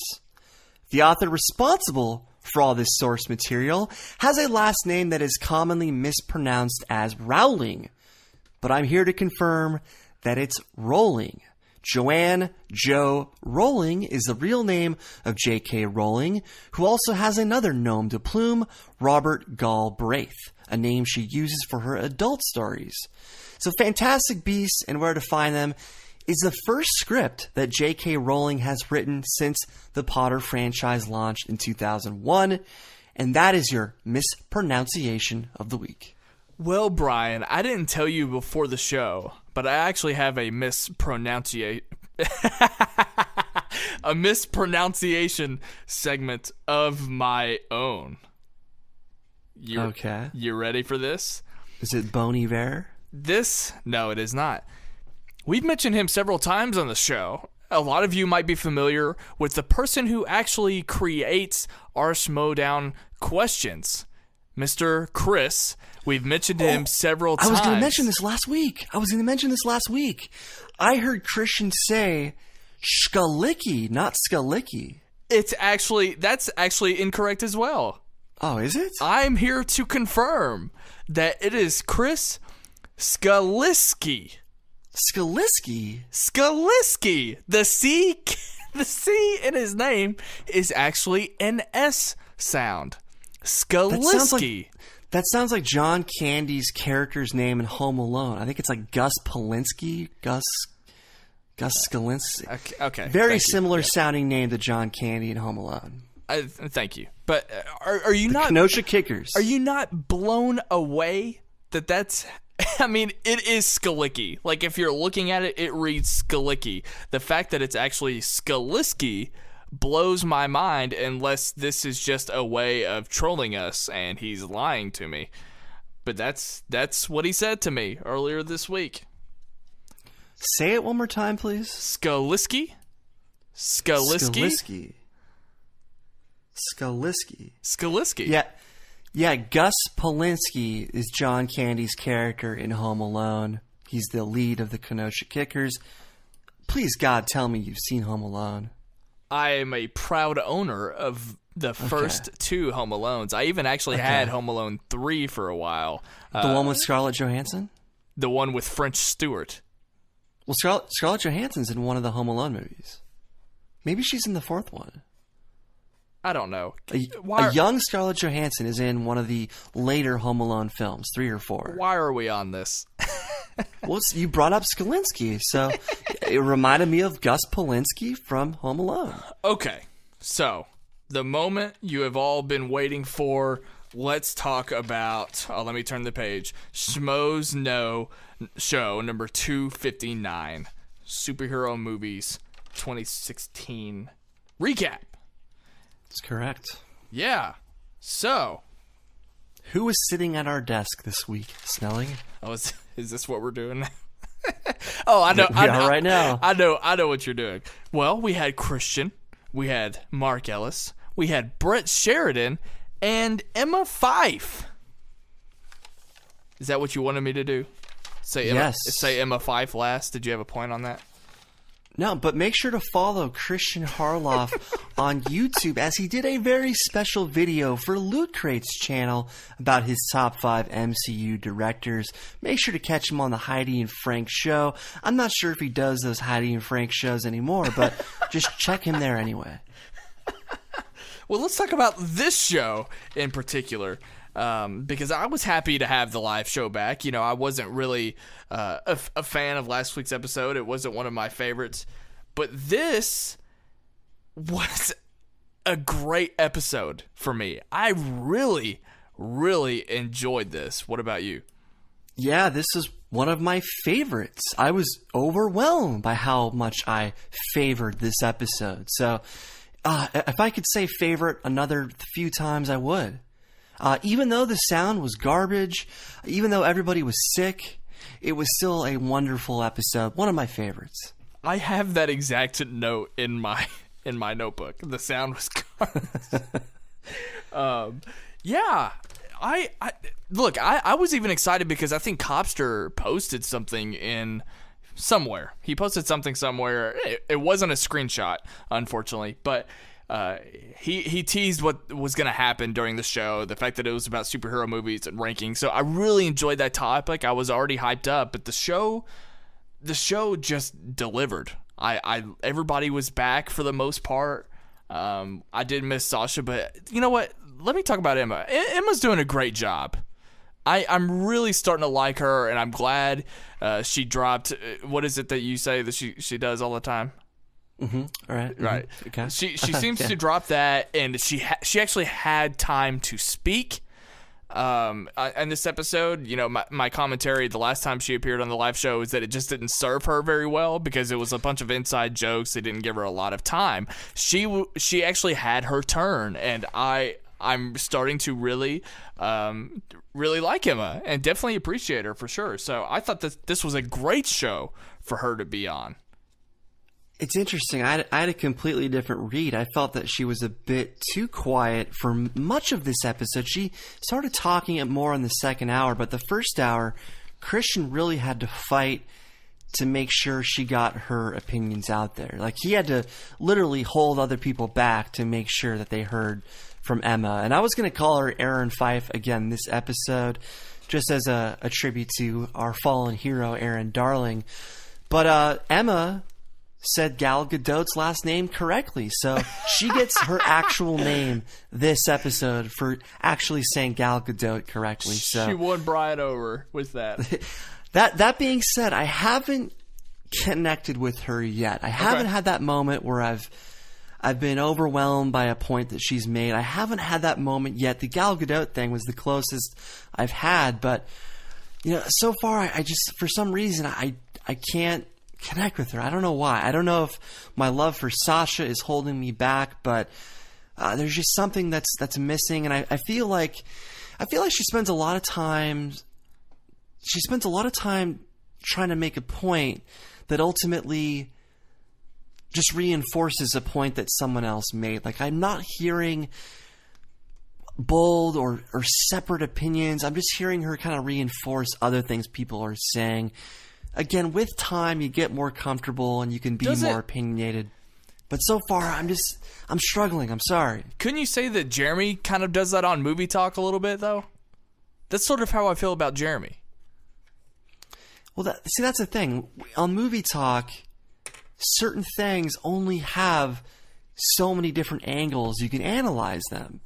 The author responsible for all this source material has a last name that is commonly mispronounced as Rowling, but I'm here to confirm that it's Rowling. Joanne Jo Rowling is the real name of J.K. Rowling, who also has another nom de plume, Robert Galbraith, a name she uses for her adult stories. So Fantastic Beasts and Where to Find Them is the first script that J.K. Rowling has written since the Potter franchise launched in 2001, and that is your mispronunciation of the week. Well, Brian, I didn't tell you before the show, but I actually have a mispronunciation segment of my own. Okay. You ready for this? Is it Bon Iver? No, it is not. We've mentioned him several times on the show. A lot of you might be familiar with the person who actually creates our Schmoedown questions, Mr. Chris. We've mentioned him several times. I was going to mention this last week. I heard Kristian say Skalicki, not Skalicki. That's actually incorrect as well. Oh, is it? I'm here to confirm that it is Chris Skalicki. Skalicki? The C in his name is actually an S sound. Skalicki. That sounds like John Candy's character's name in Home Alone. I think it's like Gus Polinski. Gus Skalinski. Okay. Very similar sounding name to John Candy in Home Alone. Thank you. But are you not... Kenosha Kickers. Are you not blown away that that's... I mean, it is Skalicki. Like, if you're looking at it, it reads Skalicki. The fact that it's actually Skalicki blows my mind, unless this is just a way of trolling us and he's lying to me. But that's what he said to me earlier this week. Say it one more time, please. Skalicki. Yeah, Gus Polinski is John Candy's character in Home Alone. He's the lead of the Kenosha Kickers. Please, God, tell me you've seen Home Alone. I am a proud owner of the first two Home Alones. I even actually had Home Alone 3 for a while. The one with Scarlett Johansson? The one with French Stewart. Well, Scarlett Johansson's in one of the Home Alone movies. Maybe she's in the fourth one. I don't know. A young Scarlett Johansson is in one of the later Home Alone films, 3 or 4. Why are we on this? Well, you brought up Skolinski, so it reminded me of Gus Polinski from Home Alone. Okay, so the moment you have all been waiting for, let's talk about, let me turn the page, Schmoes Know show number 259, Superhero Movies 2016 recap. That's correct. Yeah, so. Who was sitting at our desk this week, Snelling? Oh, is this what we're doing? Oh, I know. We are right now. I know what you're doing. Well, we had Kristian, we had Mark Ellis, we had Brett Sheridan, and Emma Fife. Is that what you wanted me to do? Yes. Say Emma Fife last. Did you have a point on that? No, but make sure to follow Kristian Harloff on YouTube, as he did a very special video for Loot Crate's channel about his top 5 MCU directors. Make sure to catch him on the Heidi and Frank show. I'm not sure if he does those Heidi and Frank shows anymore, but just check him there anyway. Well, let's talk about this show in particular. Because I was happy to have the live show back. You know, I wasn't really a fan of last week's episode. It wasn't one of my favorites. But this was a great episode for me. I really, really enjoyed this. What about you? Yeah, this is one of my favorites. I was overwhelmed by how much I favored this episode. So, if I could say favorite another few times, I would. Even though the sound was garbage, even though everybody was sick, it was still a wonderful episode. One of my favorites. I have that exact note in my notebook. The sound was garbage. Yeah. I was even excited because I think Copster posted something in somewhere. He posted something somewhere. It wasn't a screenshot, unfortunately, but he teased what was going to happen during the show, the fact that it was about superhero movies and rankings. So I really enjoyed that topic. I was already hyped up, but the show just delivered. Everybody was back for the most part. I did miss Sasha, but you know what? Let me talk about Emma. Emma's doing a great job. I'm really starting to like her, and I'm glad she dropped. What is it that you say that she does all the time? Mm-hmm. All right. Mm-hmm. Right. Okay. She seems to drop that, and she actually had time to speak. In this episode, you know, my commentary the last time she appeared on the live show is that it just didn't serve her very well because it was a bunch of inside jokes. They didn't give her a lot of time. She actually had her turn, and I'm starting to really like Emma and definitely appreciate her for sure. So I thought that this was a great show for her to be on. It's interesting. I had a completely different read. I felt that she was a bit too quiet for much of this episode. She started talking it more in the second hour, but the first hour, Kristian really had to fight to make sure she got her opinions out there. Like, he had to literally hold other people back to make sure that they heard from Emma. And I was going to call her Aaron Fife again this episode, just as a tribute to our fallen hero, Aaron Darling. But Emma said Gal Gadot's last name correctly, so she gets her actual name this episode for actually saying Gal Gadot correctly. So she won Brian over with that. That being said, I haven't connected with her yet. I haven't had that moment where I've been overwhelmed by a point that she's made. I haven't had that moment yet. The Gal Gadot thing was the closest I've had, but you know, so far I just, for some reason, I can't connect with her. I don't know why. I don't know if my love for Sasha is holding me back, but there's just something that's missing, and I feel like she spends a lot of time trying to make a point that ultimately just reinforces a point that someone else made. Like, I'm not hearing bold or separate opinions. I'm just hearing her kind of reinforce other things people are saying. Again, with time, you get more comfortable and you can be more opinionated. But so far, I'm struggling. I'm sorry. Couldn't you say that Jeremy kind of does that on Movie Talk a little bit, though? That's sort of how I feel about Jeremy. Well, that's the thing. On Movie Talk, certain things only have so many different angles you can analyze them.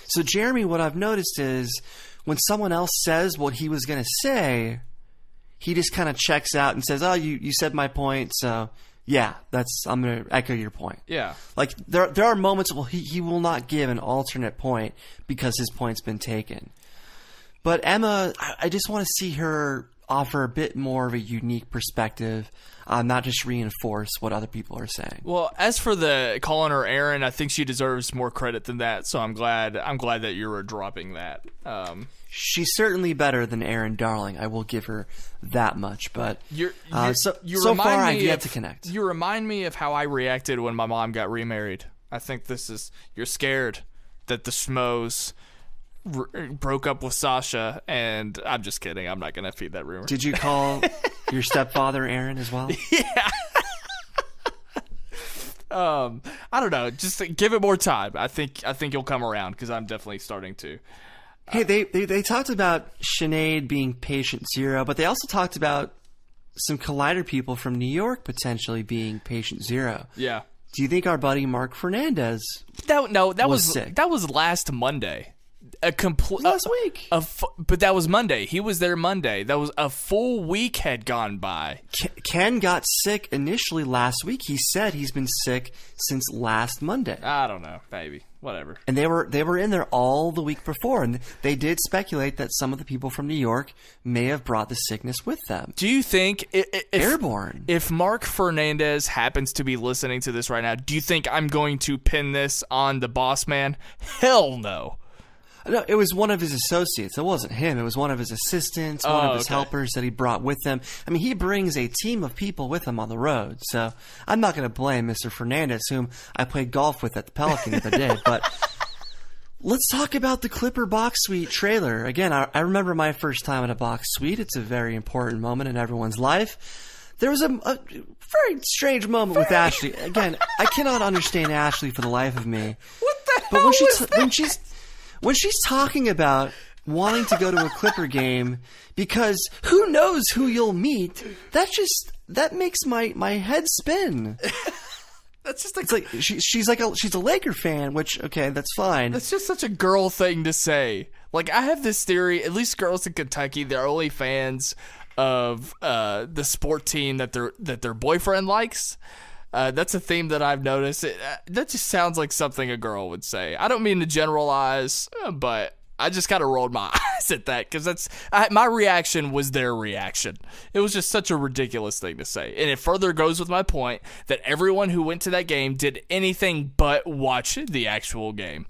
So Jeremy, what I've noticed is when someone else says what he was going to say, he just kind of checks out and says, "Oh, you said my point, so yeah, I'm going to echo your point." Yeah. Like there are moments where he will not give an alternate point because his point's been taken. But Emma, I just want to see her offer a bit more of a unique perspective, not just reinforce what other people are saying. Well, as for the calling her Aaron, I think she deserves more credit than that. So I'm glad that you were dropping that. She's certainly better than Aaron Darling. I will give her that much. But so far, I've yet to connect. You remind me of how I reacted when my mom got remarried. I think you're scared that the Schmoes broke up with Sasha, and I'm just kidding. I'm not going to feed that rumor. Did you call your stepfather Aaron as well? Yeah. I don't know. Just give it more time. I think you'll come around because I'm definitely starting to. Hey, they talked about Sinead being patient zero, but they also talked about some Collider people from New York potentially being patient zero. Yeah. Do you think our buddy Mark Fernandez was sick? That was last Monday. Last week. But that was Monday. He was there Monday. That was a full week had gone by. Ken got sick initially last week. He said he's been sick since last Monday. I don't know, baby. Whatever. And they were in there all the week before, and they did speculate that some of the people from New York may have brought the sickness with them. Do you think airborne? If Mark Fernandez happens to be listening to this right now, do you think I'm going to pin this on the boss man? Hell no. No, it was one of his associates. It wasn't him. It was one of his assistants, one of his helpers that he brought with him. I mean, he brings a team of people with him on the road. So I'm not going to blame Mr. Fernandez, whom I played golf with at the Pelican the other day. But let's talk about the Clipper box suite trailer. Again, I remember my first time at a box suite. It's a very important moment in everyone's life. There was a very strange moment with Ashley. Again, I cannot understand Ashley for the life of me. What the hell was that? When she's talking about wanting to go to a Clipper game because who knows who you'll meet, that makes my head spin. That's just it's like she's a Laker fan, which okay, that's fine. That's just such a girl thing to say. Like I have this theory, at least girls in Kentucky, they're only fans of the sport team that their boyfriend likes. That's a theme that I've noticed. That just sounds like something a girl would say. I don't mean to generalize, but I just kind of rolled my eyes at that because my reaction was their reaction. It was just such a ridiculous thing to say. And it further goes with my point that everyone who went to that game did anything but watch the actual game.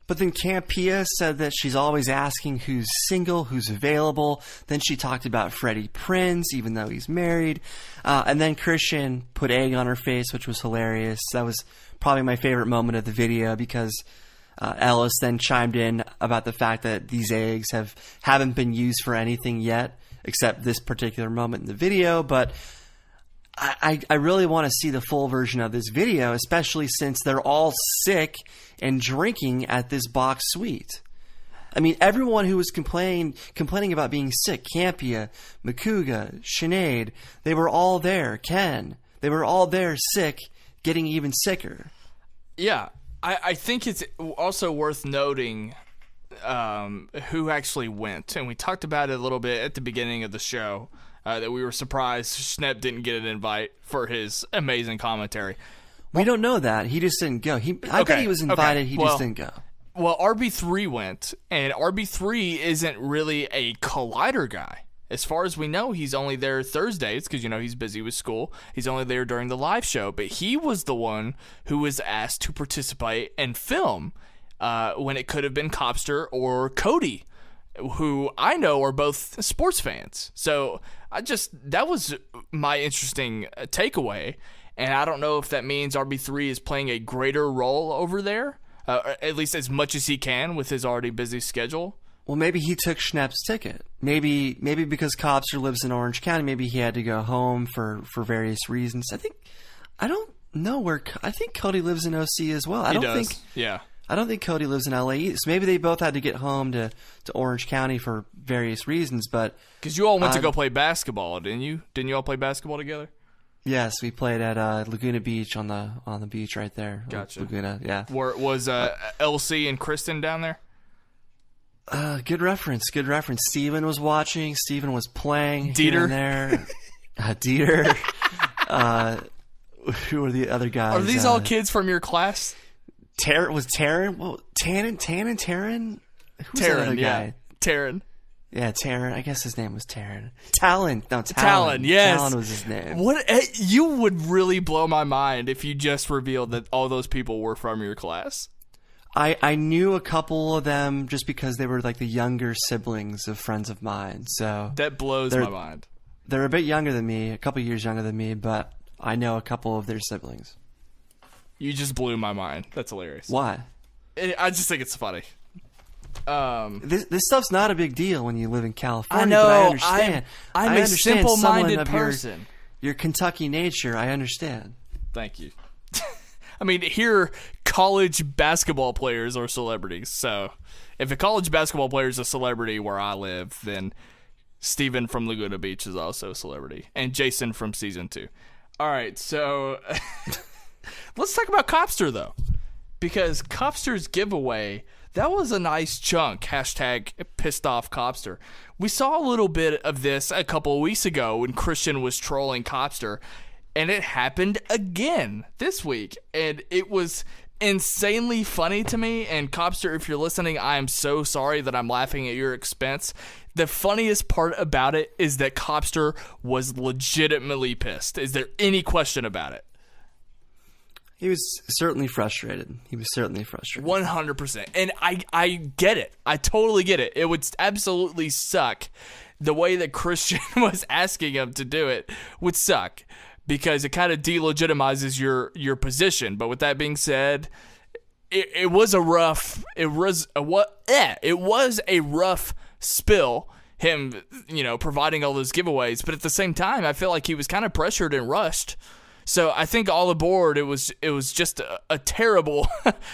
But then Campea said that she's always asking who's single, who's available. Then she talked about Freddie Prinze, even though he's married. And then Kristian put egg on her face, which was hilarious. That was probably my favorite moment of the video because Ellis then chimed in about the fact that these eggs haven't been used for anything yet, except this particular moment in the video. But I really want to see the full version of this video, especially since they're all sick and drinking at this box suite. I mean, everyone who was complaining about being sick, Campea, Makuga, Sinead, they were all there. Ken, they were all there sick, getting even sicker. Yeah, I think it's also worth noting who actually went. And we talked about it a little bit at the beginning of the show. That we were surprised Schnepp didn't get an invite for his amazing commentary. We don't know that. He just didn't go. I bet he was invited. He just didn't go. Well, RB3 went, and RB3 isn't really a Collider guy. As far as we know, he's only there Thursdays because, he's busy with school. He's only there during the live show. But he was the one who was asked to participate and film when it could have been Copster or Cody, who I know are both sports fans. So that was my interesting takeaway. And I don't know if that means RB3 is playing a greater role over there, at least as much as he can with his already busy schedule. Well, maybe he took Schnepp's ticket. Maybe because Copster lives in Orange County, maybe he had to go home for various reasons. I No, I think Cody lives in OC as well. He does. Yeah. I don't think Cody lives in LA either. So maybe they both had to get home to Orange County for various reasons. But because you all went to go play basketball, didn't you? Didn't you all play basketball together? Yes, we played at Laguna Beach on the beach right there. Gotcha. Laguna, yeah. Was LC and Kristian down there? Good reference. Steven was watching. Steven was playing. Dieter. There. Dieter. Who are the other guys? Are these all kids from your class? Taryn? Well, Taryn? Who's that other guy? Taryn. Yeah, Taryn. I guess his name was Taryn. Talon. No, Talon, yes. Talon was his name. You would really blow my mind if you just revealed that all those people were from your class. I knew a couple of them just because they were like the younger siblings of friends of mine. So that blows my mind. They're a bit younger than me, a couple years younger than me, but I know a couple of their siblings. You just blew my mind. That's hilarious. Why? I just think it's funny. This stuff's not a big deal when you live in California. I know. But I understand. I'm a simple-minded person. Your Kentucky nature, I understand. Thank you. I mean, here, college basketball players are celebrities. So, if a college basketball player is a celebrity where I live, then Steven from Laguna Beach is also a celebrity, and Jason from season 2. All right, so let's talk about Copster though, because Copster's giveaway. That was a nice chunk. Hashtag pissed off Copster. We saw a little bit of this a couple of weeks ago when Kristian was trolling Copster, and it happened again this week. And it was insanely funny to me. And Copster, if you're listening, I am so sorry that I'm laughing at your expense. The funniest part about it is that Copster was legitimately pissed. Is there any question about it? He was certainly frustrated. 100%. And I get it. I totally get it. It would absolutely suck. The way that Kristian was asking him to do it would suck because it kind of delegitimizes your position. But with that being said, it was a rough spill, him, providing all those giveaways. But at the same time, I feel like he was kind of pressured and rushed. So I think all aboard, it was just a terrible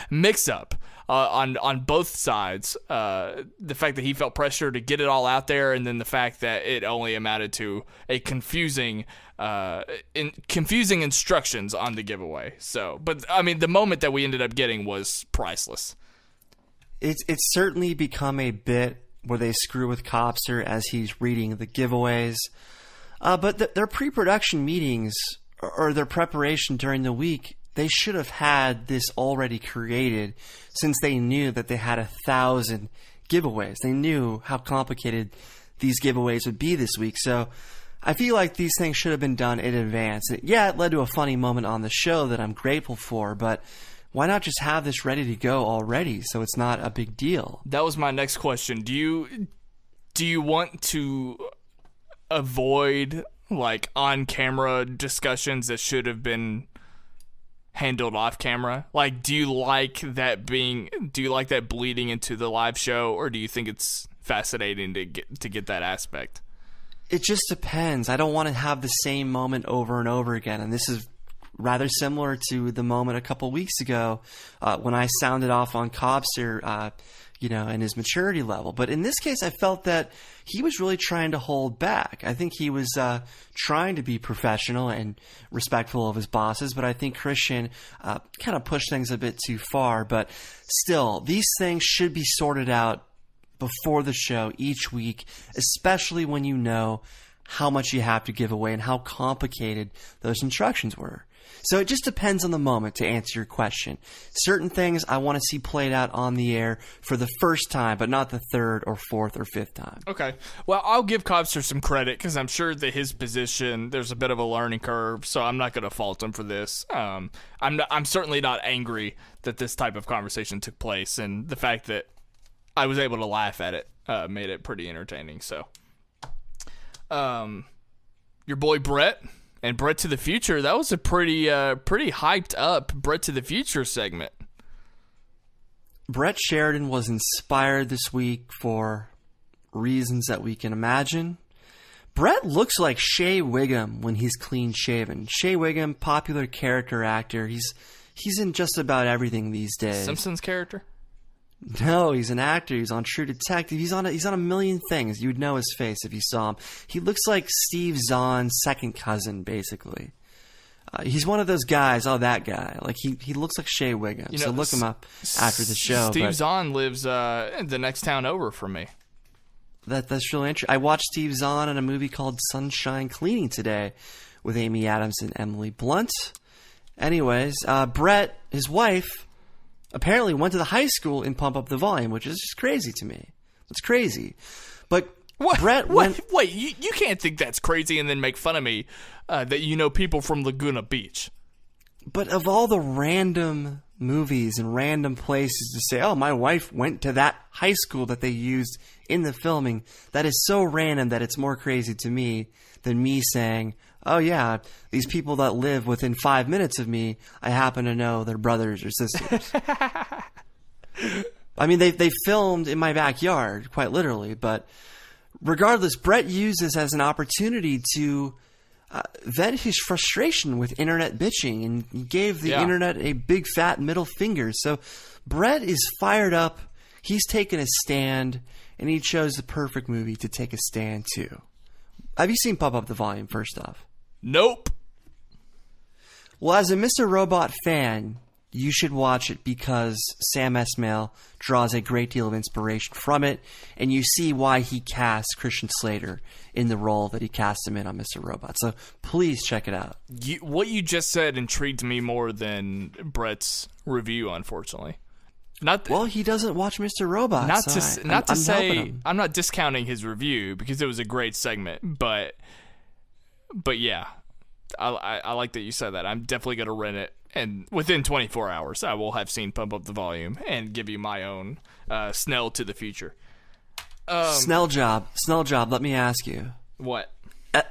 mix-up on both sides. The fact that he felt pressure to get it all out there, and then the fact that it only amounted to a confusing instructions on the giveaway. So, but I mean, the moment that we ended up getting was priceless. It's certainly become a bit where they screw with Copster as he's reading the giveaways, but their pre-production meetings, or their preparation during the week, they should have had this already created since they knew that they had 1,000 giveaways. They knew how complicated these giveaways would be this week. So I feel like these things should have been done in advance. Yeah, it led to a funny moment on the show that I'm grateful for, but why not just have this ready to go already so it's not a big deal? That was my next question. Do you want to avoid like on-camera discussions that should have been handled off-camera? Like, do you like that bleeding into the live show, or do you think it's fascinating to get that aspect? It just depends. I don't want to have the same moment over and over again, and this is rather similar to the moment a couple weeks ago when I sounded off on Copster, and his maturity level. But in this case, I felt that he was really trying to hold back. I think he was trying to be professional and respectful of his bosses, but I think Kristian kind of pushed things a bit too far. But still, these things should be sorted out before the show each week, especially when you know how much you have to give away and how complicated those instructions were. So it just depends on the moment, to answer your question. Certain things I want to see played out on the air for the first time, but not the third or fourth or fifth time. Okay. Well, I'll give Copster some credit because I'm sure that his position, there's a bit of a learning curve, so I'm not going to fault him for this. I'm certainly not angry that this type of conversation took place, and the fact that I was able to laugh at it made it pretty entertaining. So, your boy Brett. And Brett to the Future, that was a pretty hyped up Brett to the Future segment. Brett Sheridan was inspired this week for reasons that we can imagine. Brett looks like Shea Wiggum when he's clean shaven. Shea Wiggum, popular character actor. He's in just about everything these days. Simpsons character? No, he's an actor. He's on True Detective. He's on a million things. You would know his face if you saw him. He looks like Steve Zahn's second cousin, basically. He's one of those guys. Oh, that guy. Like he looks like Shea Wiggum. So look him up after the show. Steve Zahn lives the next town over from me. That's really interesting. I watched Steve Zahn in a movie called Sunshine Cleaning today with Amy Adams and Emily Blunt. Anyways, Brett, his wife, apparently went to the high school in Pump Up the Volume, which is just crazy to me. It's crazy. But what? Brett wait, you can't think that's crazy and then make fun of me that you know people from Laguna Beach. But of all the random movies and random places to say, oh, my wife went to that high school that they used in the filming, that is so random that it's more crazy to me than me saying, oh yeah, these people that live within 5 minutes of me, I happen to know their brothers or sisters. I mean, they filmed in my backyard, quite literally, but regardless, Brett used this as an opportunity to vent his frustration with internet bitching, and he gave the internet a big fat middle finger. So Brett is fired up. He's taken a stand, and he chose the perfect movie to take a stand to. Have you seen Pump Up the Volume, first off? Nope. Well, as a Mr. Robot fan, you should watch it because Sam Esmail draws a great deal of inspiration from it, and you see why he cast Christian Slater in the role that he cast him in on Mr. Robot. So please check it out. What you just said intrigued me more than Brett's review, unfortunately. Well, he doesn't watch Mr. Robot. I'm not discounting his review because it was a great segment, but yeah, I like that you said that. I'm definitely gonna rent it, and within 24 hours, I will have seen Pump Up the Volume and give you my own Snell to the future. Snell job. Let me ask you. What?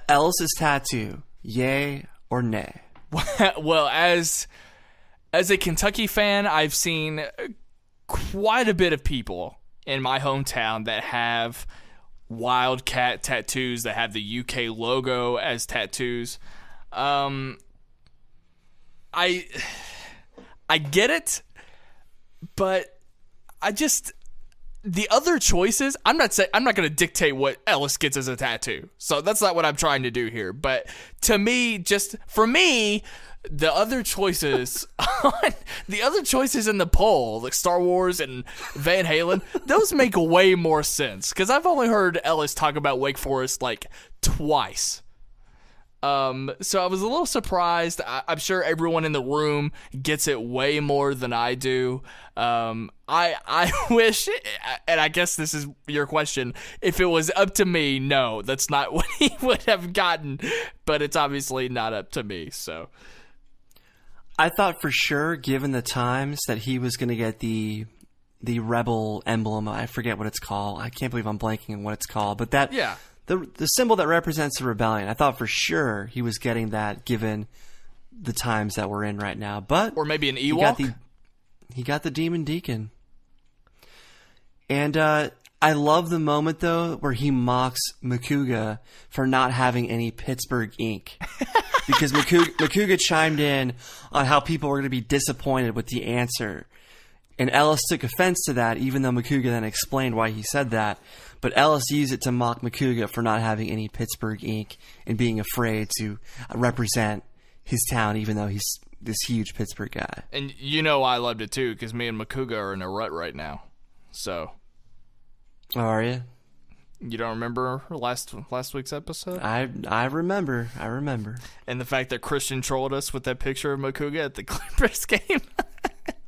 Ellis's tattoo, yay or nay? Well, as a Kentucky fan, I've seen quite a bit of people in my hometown that have Wildcat tattoos that have the UK logo as tattoos. I get it, but the other choices, I'm not going to dictate what Ellis gets as a tattoo. So that's not what I'm trying to do here. But to me, for me, the other choices in the poll, like Star Wars and Van Halen, those make way more sense because I've only heard Ellis talk about Wake Forest like twice. So I was a little surprised. I'm sure everyone in the room gets it way more than I do. I wish, and I guess this is your question, if it was up to me, no, that's not what he would have gotten, but it's obviously not up to me, so. I thought for sure, given the times, that he was going to get the rebel emblem. I forget what it's called. I can't believe I'm blanking on what it's called, but that, yeah. The symbol that represents the rebellion. I thought for sure he was getting that given the times that we're in right now. But or maybe an Ewok? He got the Demon Deacon. And I love the moment, though, where he mocks Makuga for not having any Pittsburgh ink. Because Makuga chimed in on how people were going to be disappointed with the answer. And Ellis took offense to that, even though Makuga then explained why he said that. But Ellis used it to mock Makuga for not having any Pittsburgh ink and being afraid to represent his town, even though he's this huge Pittsburgh guy. And you know I loved it too, because me and Makuga are in a rut right now. So. Oh, are you? You don't remember last week's episode? I remember. And the fact that Kristian trolled us with that picture of Makuga at the Clippers game.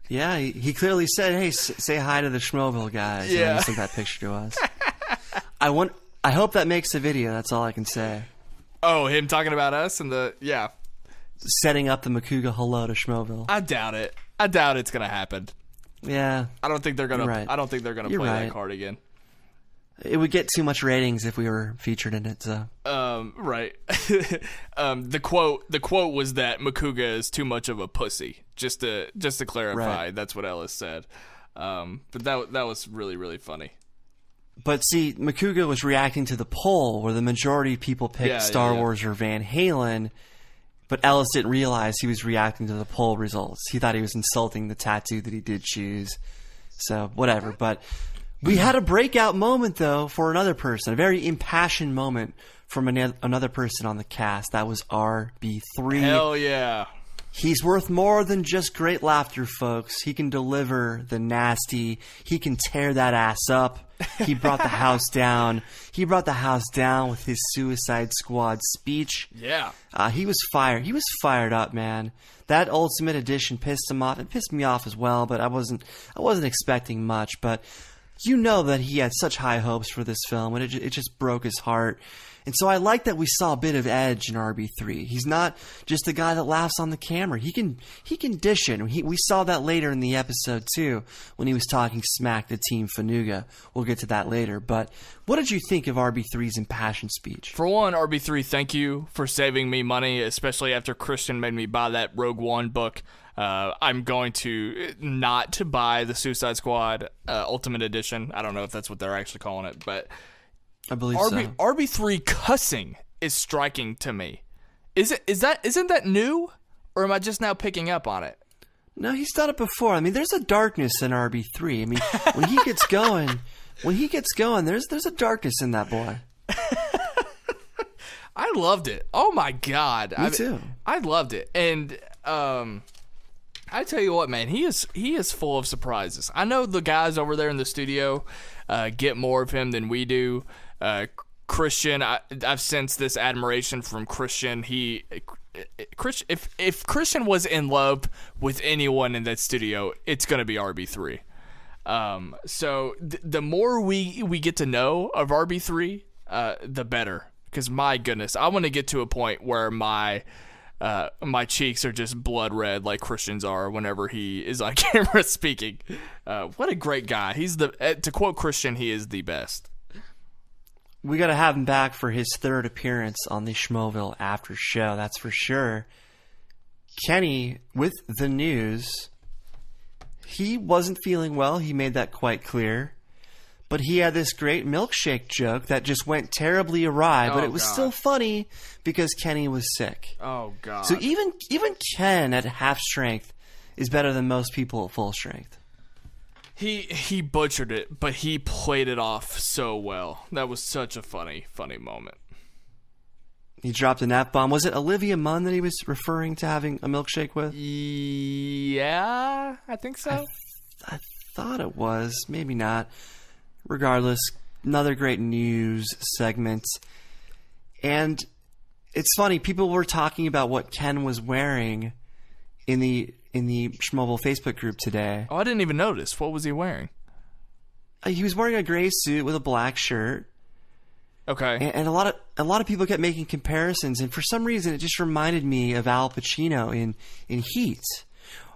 Yeah, he clearly said, "Hey, say hi to the Schmoeville guys." Yeah, and he sent that picture to us. I hope that makes the video. That's all I can say. Oh, him talking about us and setting up the Makuga hello to Schmoeville. I doubt it. I doubt it's gonna happen. Yeah, I don't think they're gonna. Right. I don't think they're gonna play that card again. It would get too much ratings if we were featured in it. So. Right. The quote was that Makuga is too much of a pussy. Just to clarify, right. That's what Ellis said. But that was really, really funny. But see, Makuga was reacting to the poll where the majority of people picked Star Wars or Van Halen, but Ellis didn't realize he was reacting to the poll results. He thought he was insulting the tattoo that he did choose. So, whatever. But we had a breakout moment, though, for another person. A very impassioned moment from another person on the cast. That was RB3. Hell yeah. He's worth more than just great laughter, folks. He can deliver the nasty. He can tear that ass up. He brought the house down. He brought the house down with his Suicide Squad speech. Yeah. He was fired. He was fired up, man. That Ultimate Edition pissed him off. It pissed me off as well, but I wasn't expecting much. But you know that he had such high hopes for this film, and it just broke his heart. And so I like that we saw a bit of edge in RB3. He's not just a guy that laughs on the camera. He can dish it. We saw that later in the episode too, when he was talking smack to Team Fanuga. We'll get to that later. But what did you think of RB3's impassioned speech? For one, RB3, thank you for saving me money, especially after Kristian made me buy that Rogue One book. I'm going to not to buy the Suicide Squad Ultimate Edition. I don't know if that's what they're actually calling it, but I believe so. RB3 cussing is striking to me. Isn't that new, or am I just now picking up on it? No, he's done it before. I mean, there's a darkness in RB3. I mean, when he gets going, there's a darkness in that boy. I loved it. Oh my god. Me too. I loved it. And I tell you what, man, he is full of surprises. I know the guys over there in the studio get more of him than we do. Kristian, I've sensed this admiration from Kristian. If Kristian was in love with anyone in that studio, it's going to be RB3. So the more we get to know of RB3, the better. Because my goodness, I want to get to a point where my cheeks are just blood red like Kristian's are whenever he is on camera speaking. What a great guy. To quote Kristian, he is the best. We got to have him back for his third appearance on the Schmoeville after show, that's for sure. Kenny, with the news, he wasn't feeling well. He made that quite clear. But he had this great milkshake joke that just went terribly awry, but it was still funny because Kenny was sick. Oh, God. So even Ken at half strength is better than most people at full strength. He butchered it, but he played it off so well. That was such a funny moment. He dropped an F-bomb. Was it Olivia Munn that he was referring to having a milkshake with? Yeah, I think so. I thought it was. Maybe not. Regardless, another great news segment. And it's funny, people were talking about what Ken was wearing in the Schmoeville Facebook group today. Oh, I didn't even notice. What was he wearing? He was wearing a gray suit with a black shirt. Okay. And a lot of people kept making comparisons, and for some reason it just reminded me of Al Pacino in Heat.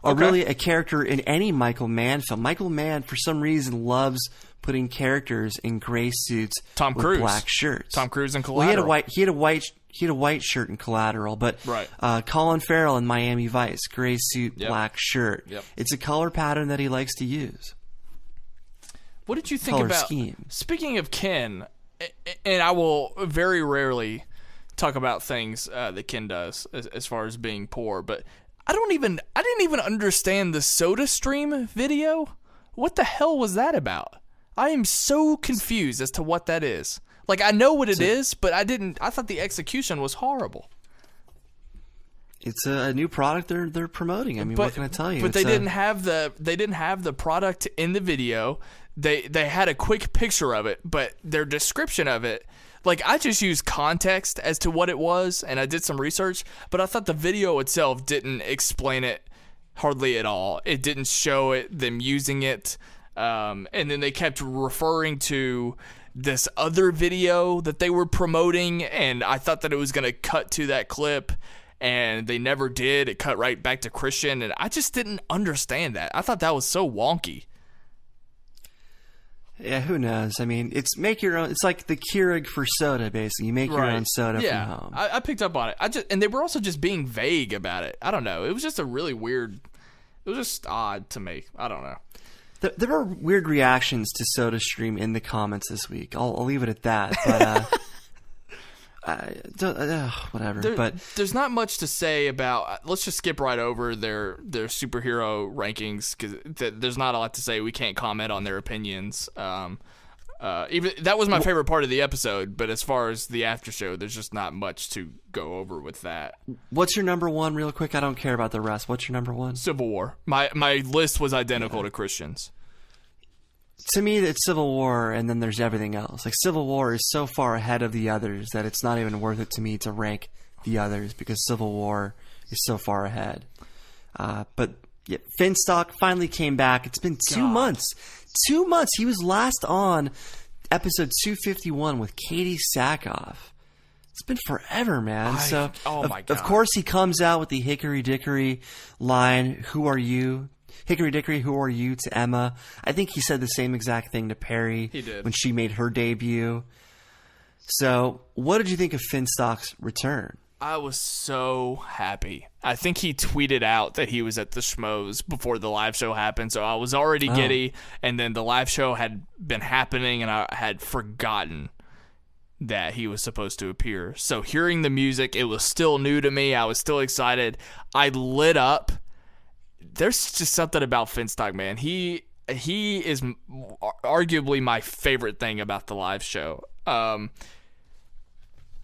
Or really a character in any Michael Mann film. Michael Mann, for some reason, loves putting characters in gray suits with black shirts. Tom Cruise in Collateral. Well, he had a white shirt in Collateral, but right. Colin Farrell in Miami Vice, gray suit, black shirt. Yep. It's a color pattern that he likes to use. What did you think color about scheme. Speaking of Ken, and I will very rarely talk about things that Ken does as far as being poor, but I didn't even understand the SodaStream video. What the hell was that about? I am so confused as to what that is. Like, I know what it is, but I thought the execution was horrible. It's a new product they're promoting. I mean, what can I tell you? But they didn't have the product in the video. They had a quick picture of it, but their description of it, like, I just used context as to what it was, and I did some research, but I thought the video itself didn't explain it hardly at all. It didn't show them using it, and then they kept referring to this other video that they were promoting, and I thought that it was going to cut to that clip, and they never did. It cut right back to Kristian, and I just didn't understand that. I thought that was so wonky. Yeah, who knows? I mean, it's make your own. It's like the Keurig for soda, basically. You make your own soda from home. I picked up on it. And they were also just being vague about it. I don't know. It was just a really weird. It was just odd to me. I don't know. There were weird reactions to SodaStream in the comments this week. I'll leave it at that. But whatever. But there's not much to say about. Let's just skip right over their superhero rankings because there's not a lot to say. We can't comment on their opinions. Even that was my favorite part of the episode, but as far as the after show, there's just not much to go over with that. What's your number one, real quick? I don't care about the rest. What's your number one? Civil War. My list was identical to Kristian's. To me, it's Civil War, and then there's everything else. Like, Civil War is so far ahead of the others that it's not even worth it to me to rank the others because Civil War is so far ahead. But yeah, Finstock finally came back. It's been 2 months. 2 months. He was last on episode 251 with Katie Sackhoff. It's been forever, man. My God. Of course, he comes out with the Hickory Dickory line, "Who are you?" Hickory Dickory, who are you? To Emma. I think he said the same exact thing to Perry when she made her debut. So, what did you think of Finstock's return? I was so happy. I think he tweeted out that he was at the Schmoes before the live show happened, so I was already giddy, and then the live show had been happening, and I had forgotten that he was supposed to appear. So hearing the music, it was still new to me. I was still excited. I lit up. There's just something about Finstock, man. He is arguably my favorite thing about the live show.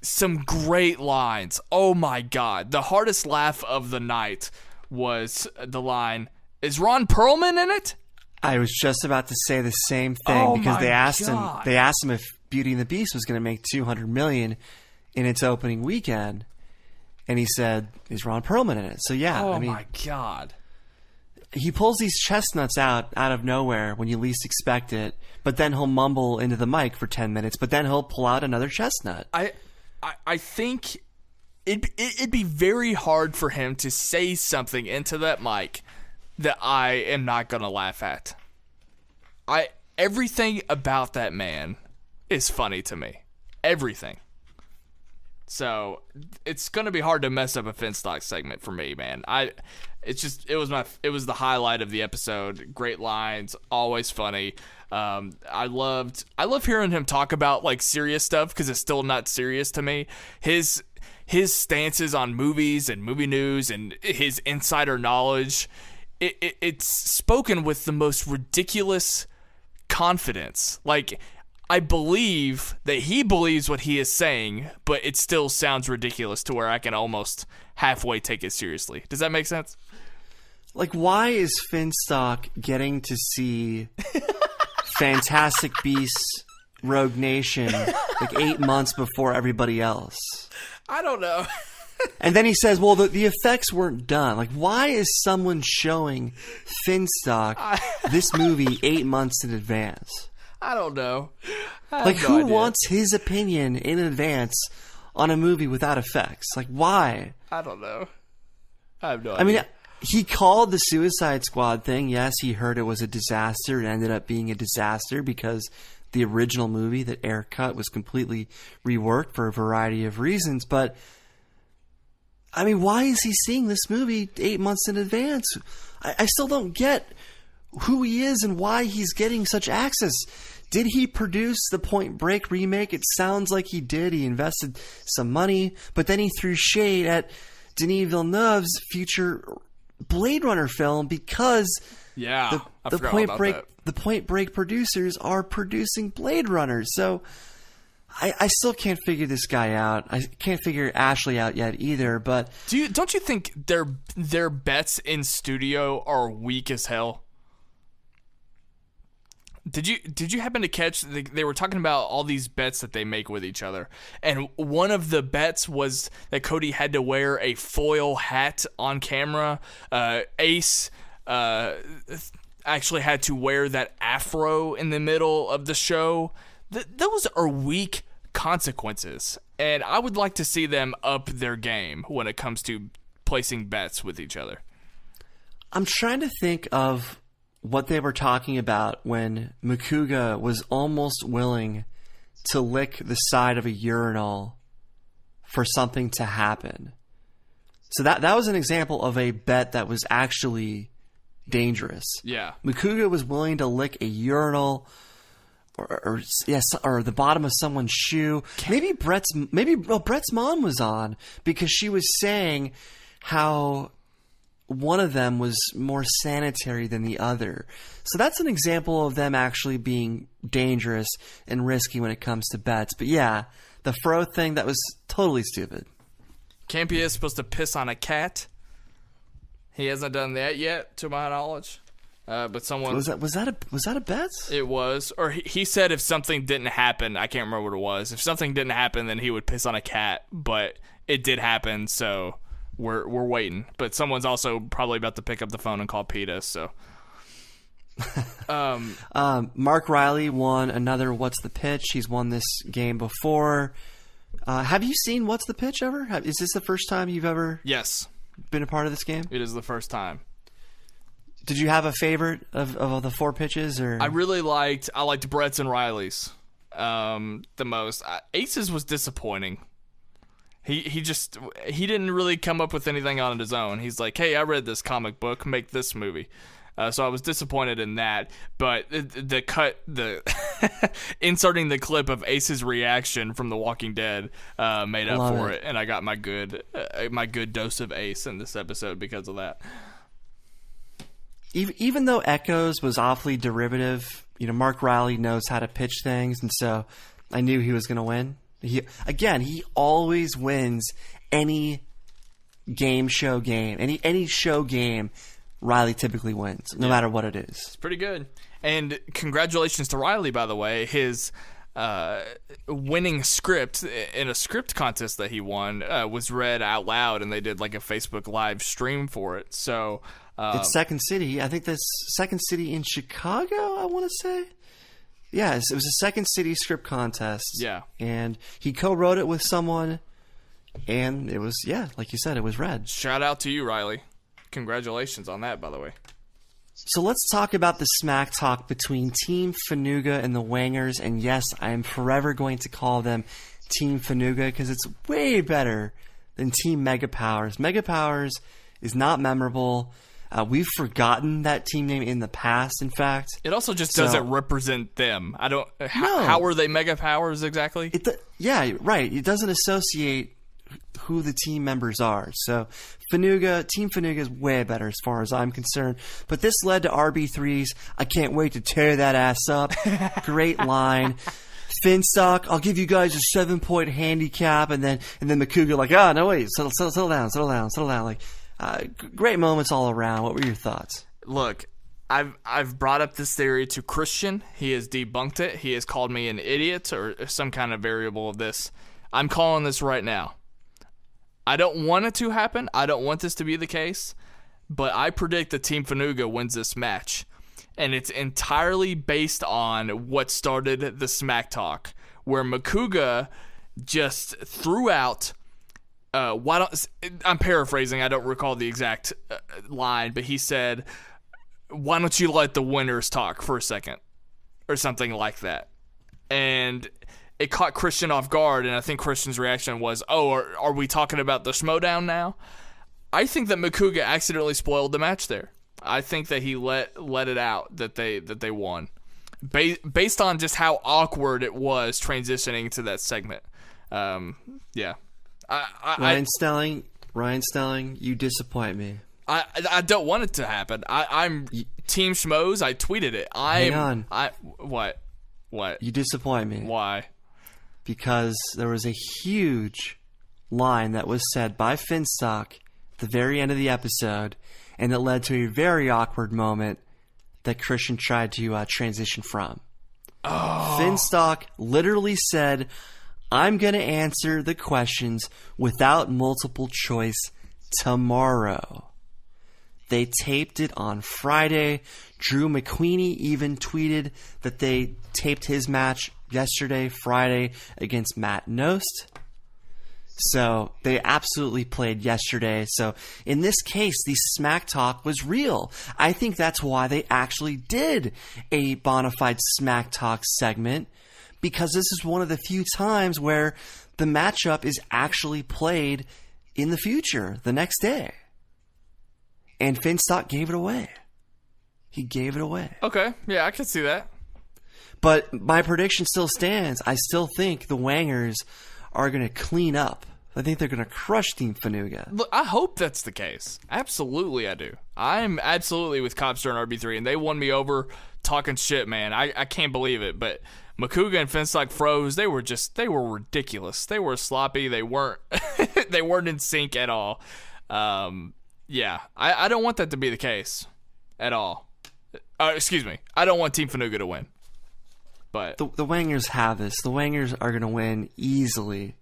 Some great lines. Oh my God. The hardest laugh of the night was the line, "Is Ron Perlman in it?" I was just about to say the same thing because they asked him if Beauty and the Beast was going to make $200 million in its opening weekend, and he said, "Is Ron Perlman in it?" So yeah, my God. He pulls these chestnuts out of nowhere when you least expect it, but then he'll mumble into the mic for 10 minutes, but then he'll pull out another chestnut. I think it'd be very hard for him to say something into that mic that I am not going to laugh at. Everything about that man is funny to me. Everything. So it's going to be hard to mess up a Finstock segment for me, man. It was the highlight of the episode. Great lines, always funny. I love hearing him talk about like serious stuff because it's still not serious to me. His stances on movies and movie news and his insider knowledge, it's spoken with the most ridiculous confidence. Like, I believe that he believes what he is saying, but it still sounds ridiculous to where I can almost halfway take it seriously. Does that make sense? Like, why is Finstock getting to see Fantastic Beasts Rogue Nation like 8 months before everybody else? I don't know. And then he says, well, the effects weren't done. Like, why is someone showing Finstock this movie 8 months in advance? I don't know. Like, who wants his opinion in advance on a movie without effects? Like, why? I don't know. I have no idea. I mean, he called the Suicide Squad thing. Yes, he heard it was a disaster. It ended up being a disaster because the original movie that Eric cut was completely reworked for a variety of reasons. But, I mean, why is he seeing this movie 8 months in advance? I still don't get who he is and why he's getting such access. Did he produce the Point Break remake? It sounds like he did. He invested some money, but then he threw shade at Denis Villeneuve's future Blade Runner film because the Point Break producers are producing Blade Runner. So I still can't figure this guy out. I can't figure Ashley out yet either. But don't you think their bets in studio are weak as hell? Did you happen to catch they were talking about all these bets that they make with each other, and one of the bets was that Cody had to wear a foil hat on camera. Ace actually had to wear that afro in the middle of the show. Those are weak consequences, and I would like to see them up their game when it comes to placing bets with each other. I'm trying to think of what they were talking about when Makuga was almost willing to lick the side of a urinal for something to happen. So that was an example of a bet that was actually dangerous. Yeah. Makuga was willing to lick a urinal or the bottom of someone's shoe. Maybe Brett's mom was on because she was saying how one of them was more sanitary than the other. So that's an example of them actually being dangerous and risky when it comes to bets. But yeah, the fro thing, that was totally stupid. Campea is supposed to piss on a cat. He hasn't done that yet, to my knowledge. But someone was that a bet? It was, or he said if something didn't happen, I can't remember what it was. If something didn't happen, then he would piss on a cat. But it did happen, so we're waiting. But someone's also probably about to pick up the phone and call PETA. So, Mark Riley won another What's the Pitch? He's won this game before. Have you seen What's the Pitch ever? Is this the first time you've ever been a part of this game? It is the first time. Did you have a favorite of the 4 pitches? Or I liked Brett's and Riley's the most. Ace's was disappointing. He didn't really come up with anything on his own. He's like, hey, I read this comic book, make this movie. So I was disappointed in that. But the inserting the clip of Ace's reaction from The Walking Dead made up for it, and I got my good dose of Ace in this episode because of that. Even though Echoes was awfully derivative, Mark Riley knows how to pitch things, and so I knew he was going to win. He always wins any show game. Any show game, Riley typically wins, no matter what it is. It's pretty good. And congratulations to Riley, by the way. His winning script in a script contest that he won was read out loud, and they did like a Facebook live stream for it. So it's Second City. I think that's Second City in Chicago, I want to say. Yeah, it was a Second City script contest. Yeah. And he co-wrote it with someone, and it was, like you said, it was read. Shout out to you, Riley. Congratulations on that, by the way. So let's talk about the smack talk between Team Fanuga and the Wangers. And yes, I am forever going to call them Team Fanuga because it's way better than Team Mega Powers. Mega Powers is not memorable. We've forgotten that team name in the past, in fact. It also just doesn't represent them. I don't... How are they Mega Powers exactly? Yeah, right. It doesn't associate who the team members are. So Team Fanuga is way better as far as I'm concerned. But this led to RB3's I can't wait to tear that ass up. Great line. Finstock, I'll give you guys a 7-point handicap, and then Makuga like, no wait, settle down. Like, great moments all around. What were your thoughts? Look, I've brought up this theory to Kristian. He has debunked it. He has called me an idiot or some kind of variable of this. I'm calling this right now. I don't want it to happen. I don't want this to be the case. But I predict that Team Fanuga wins this match. And it's entirely based on what started the smack talk, where Makuga just threw out... I'm paraphrasing. I don't recall the exact line, but he said, "Why don't you let the winners talk for a second?" or something like that. And it caught Kristian off guard, and I think Kristian's reaction was, "Oh, are we talking about the Schmoedown now?" I think that Makuga accidentally spoiled the match there. I think that he let it out that they won, based on just how awkward it was transitioning to that segment. Yeah. Ryan Snelling, you disappoint me. I don't want it to happen. I'm Team Schmoes. I tweeted it. Hang on. What? You disappoint me. Why? Because there was a huge line that was said by Finstock at the very end of the episode, and it led to a very awkward moment that Kristian tried to transition from. Oh. Finstock literally said, "I'm going to answer the questions without multiple choice tomorrow." They taped it on Friday. Drew McQueenie even tweeted that they taped his match yesterday, Friday, against Matt Nost. So they absolutely played yesterday. So in this case, the smack talk was real. I think that's why they actually did a bona fide smack talk segment, because this is one of the few times where the matchup is actually played in the future, the next day. And Finstock gave it away. He gave it away. Okay, yeah, I can see that. But my prediction still stands. I still think the Wangers are going to clean up. I think they're going to crush Team Fanuga. Look, I hope that's the case. Absolutely, I do. I'm absolutely with Copster and RB3, and they won me over talking shit, man. I can't believe it, but Makuga and Finstock froze. They were ridiculous. They were sloppy. They weren't they weren't in sync at all. Yeah, I don't want that to be the case at all. Excuse me. I don't want Team Fanuga to win. But the Wangers have this. The Wangers are going to win easily.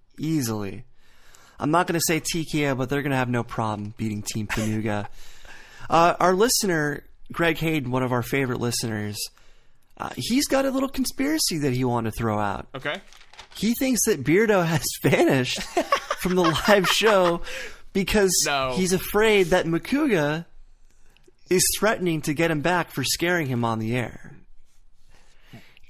I'm not going to say TKO, but they're going to have no problem beating Team Fanuga. Our listener, Greg Hayden, one of our favorite listeners, he's got a little conspiracy that he wanted to throw out. okay. He thinks that Beardo has vanished from the live show because he's afraid that Makuga is threatening to get him back for scaring him on the air.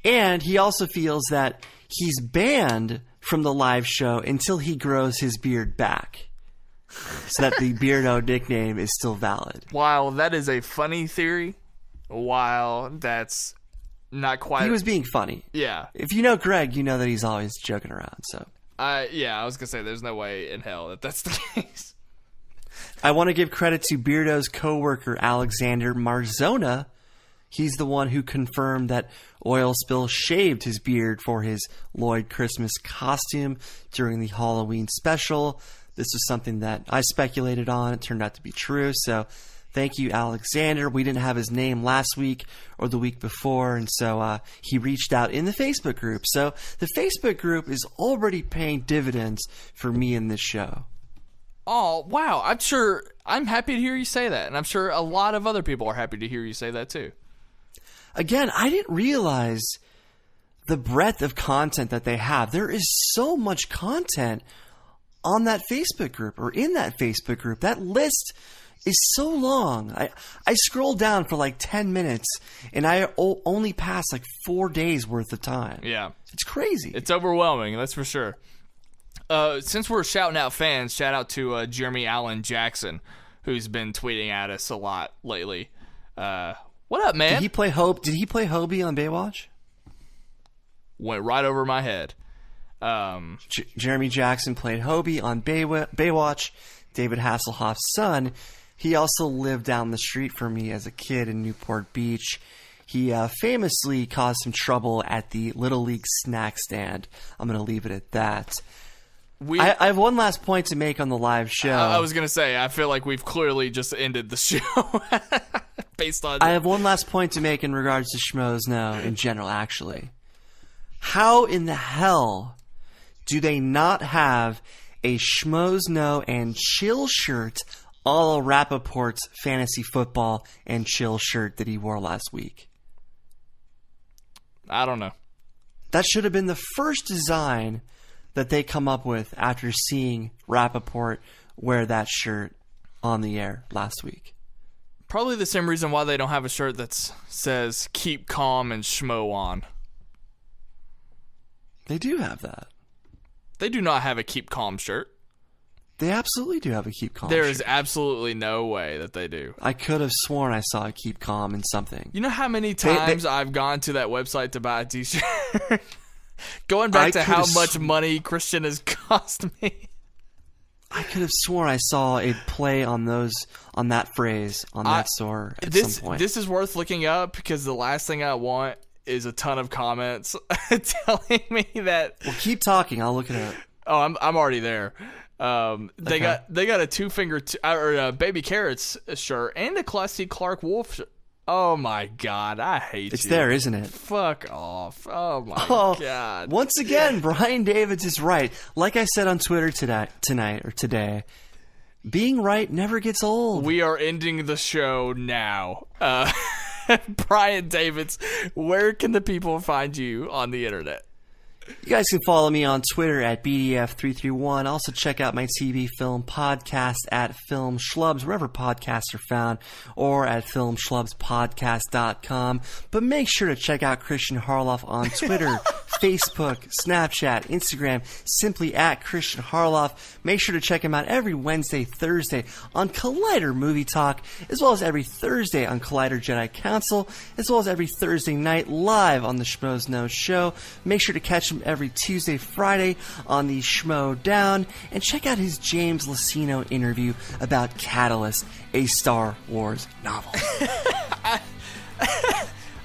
And he also feels that he's banned from the live show until he grows his beard back, so that the Beardo nickname is still valid. While that is a funny theory, while that's not quite... He was being funny. Yeah. If you know Greg, you know that he's always joking around, so... Yeah, I was going to say, there's no way in hell that that's the case. I want to give credit to Beardo's co-worker, Alexander Marzona. He's the one who confirmed that Oil Spill shaved his beard for his Lloyd Christmas costume during the Halloween special. This was something that I speculated on. It turned out to be true. So thank you, Alexander. We didn't have his name last week or the week before, and so he reached out in the Facebook group. So the Facebook group is already paying dividends for me in this show. Oh, wow. I'm happy to hear you say that, and I'm sure a lot of other people are happy to hear you say that too. Again, I didn't realize the breadth of content that they have. There is so much content on that Facebook group or in that Facebook group. That list is so long. I scrolled down for like 10 minutes and I only passed like 4 days worth of time. Yeah. It's crazy. It's overwhelming, that's for sure. Since we're shouting out fans, shout out to Jeremy Allen Jackson, who's been tweeting at us a lot lately. What up, man? Did he play Hobie on Baywatch? Went right over my head. Jeremy Jackson played Hobie on Baywatch, David Hasselhoff's son. He also lived down the street from me as a kid in Newport Beach. He famously caused some trouble at the Little League snack stand. I'm going to leave it at that. I have one last point to make on the live show. I was going to say, I feel like we've clearly just ended the show based on... I have one last point to make in regards to Schmoes Know in general, actually. How in the hell do they not have a Schmoes Know and Chill shirt a la Rappaport's fantasy football and chill shirt that he wore last week? I don't know. That should have been the first design that they come up with after seeing Rappaport wear that shirt on the air last week. Probably the same reason why they don't have a shirt that says "Keep Calm" and "Schmo on." They do have that. They do not have a "Keep Calm" shirt. They absolutely do have a Keep Calm There shirt. is absolutely no way that they do. I could have sworn I saw a Keep Calm in something. You know how many times I've gone to that website to buy a t-shirt? Going back to how much money Kristian has cost me. I could have sworn I saw a play on that phrase on that store at some point. This is worth looking up because the last thing I want is a ton of comments telling me that. Well, keep talking. I'll look it up. Oh, I'm already there. They got a two-finger or a Baby Carrots shirt and a Classy Clark Wolf shirt. Oh my God, I hate It's you. there, isn't it? Fuck off. Oh my God. Once again, Brian Davids is right. Like I said on Twitter today, being right never gets old. We are ending the show now. Brian Davids, where can the people find you on the internet? You guys can follow me on Twitter at BDF331. Also check out my TV film podcast at Film Schlubs, wherever podcasts are found, or at filmschlubspodcast.com. But make sure to check out Kristian Harloff on Twitter, Facebook, Snapchat, Instagram, simply at Kristian Harloff. Make sure to check him out every Wednesday, Thursday on Collider Movie Talk, as well as every Thursday on Collider Jedi Council, as well as every Thursday night live on the Schmoes Know show. Make sure to catch him every Tuesday, Friday on the Schmoedown, and check out his James Luceno interview about Catalyst, a Star Wars novel.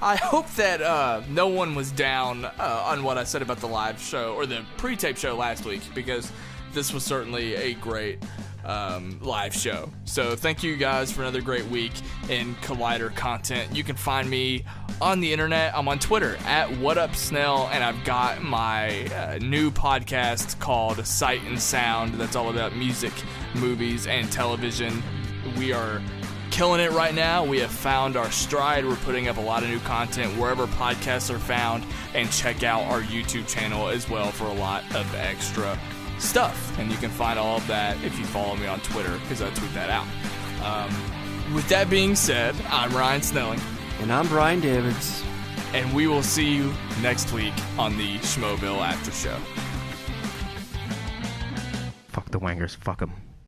I hope that no one was down on what I said about the live show or the pre-tape show last week, because this was certainly a great live show. So thank you guys for another great week in Collider content. You can find me on the internet. I'm on Twitter at WhatUpSnell, and I've got my new podcast called Sight and Sound that's all about music, movies, and television. We are killing it right now. We have found our stride. We're putting up a lot of new content wherever podcasts are found, and check out our YouTube channel as well for a lot of extra stuff. And you can find all of that if you follow me on Twitter, because I tweet that out. With that being said, I'm Ryan Snelling. And I'm Brian Davids. And we will see you next week on the Schmoeville After Show. Fuck the wangers. Fuck them.